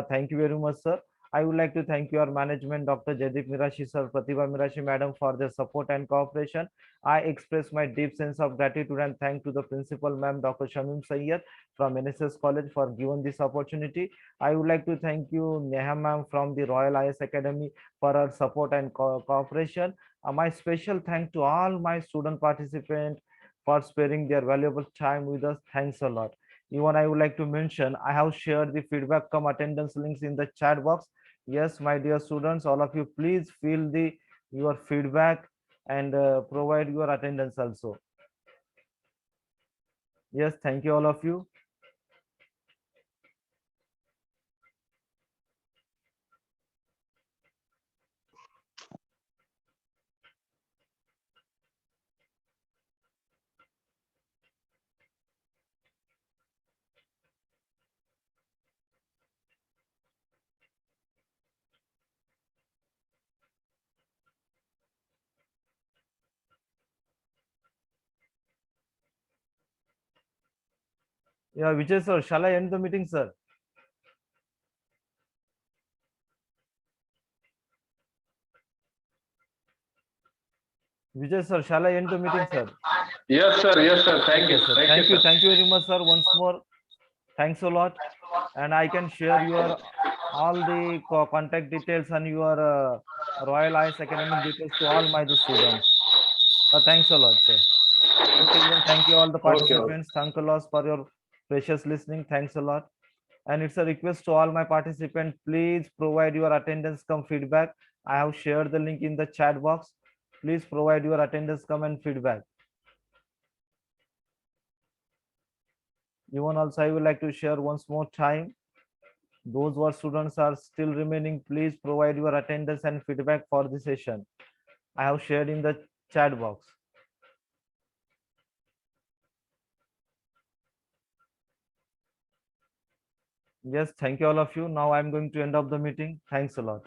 S1: Thank you very much, sir. I would like to thank your management, Dr. Jaideep Mirashi sir, Pratibha Mirashi madam, for their support and cooperation. I express my deep sense of gratitude and thank to the principal ma'am, Dr. Shamim Sayyed from NSS College for given this opportunity. I would like to thank you, Neha ma'am from the Royal IS Academy for her support and cooperation. My special thanks to all my student participants for sparing their valuable time with us. Thanks a lot. Even I would like to mention, I have shared the feedback come attendance links in the chat box. Yes, my dear students, all of you, please fill the your feedback and provide your attendance also. Yes, thank you all of you. Yeah, Vijay sir, shall I end the meeting, sir? Vijay sir, shall I end the meeting, sir?
S2: Yes, sir. Yes, sir. Thank you.
S1: Okay, sir.
S2: Thank you, sir.
S1: Thank you very much, sir. Once more, thanks a lot. And I can share your all the contact details and your Royal IS academic details to all my the students. Thanks a lot, sir. Okay, even thank you all the
S2: Okay. Okay.
S1: participants. Thank a lot for your precious listening. Thanks a lot. And it's a request to all my participants, please provide your attendance come feedback. I have shared the link in the chat box. Please provide your attendance come and feedback. Even also, I would like to share once more time. Those who are students are still remaining, please provide your attendance and feedback for the session. I have shared in the chat box. Yes, thank you all of you. Now I'm going to end up the meeting. Thanks a lot.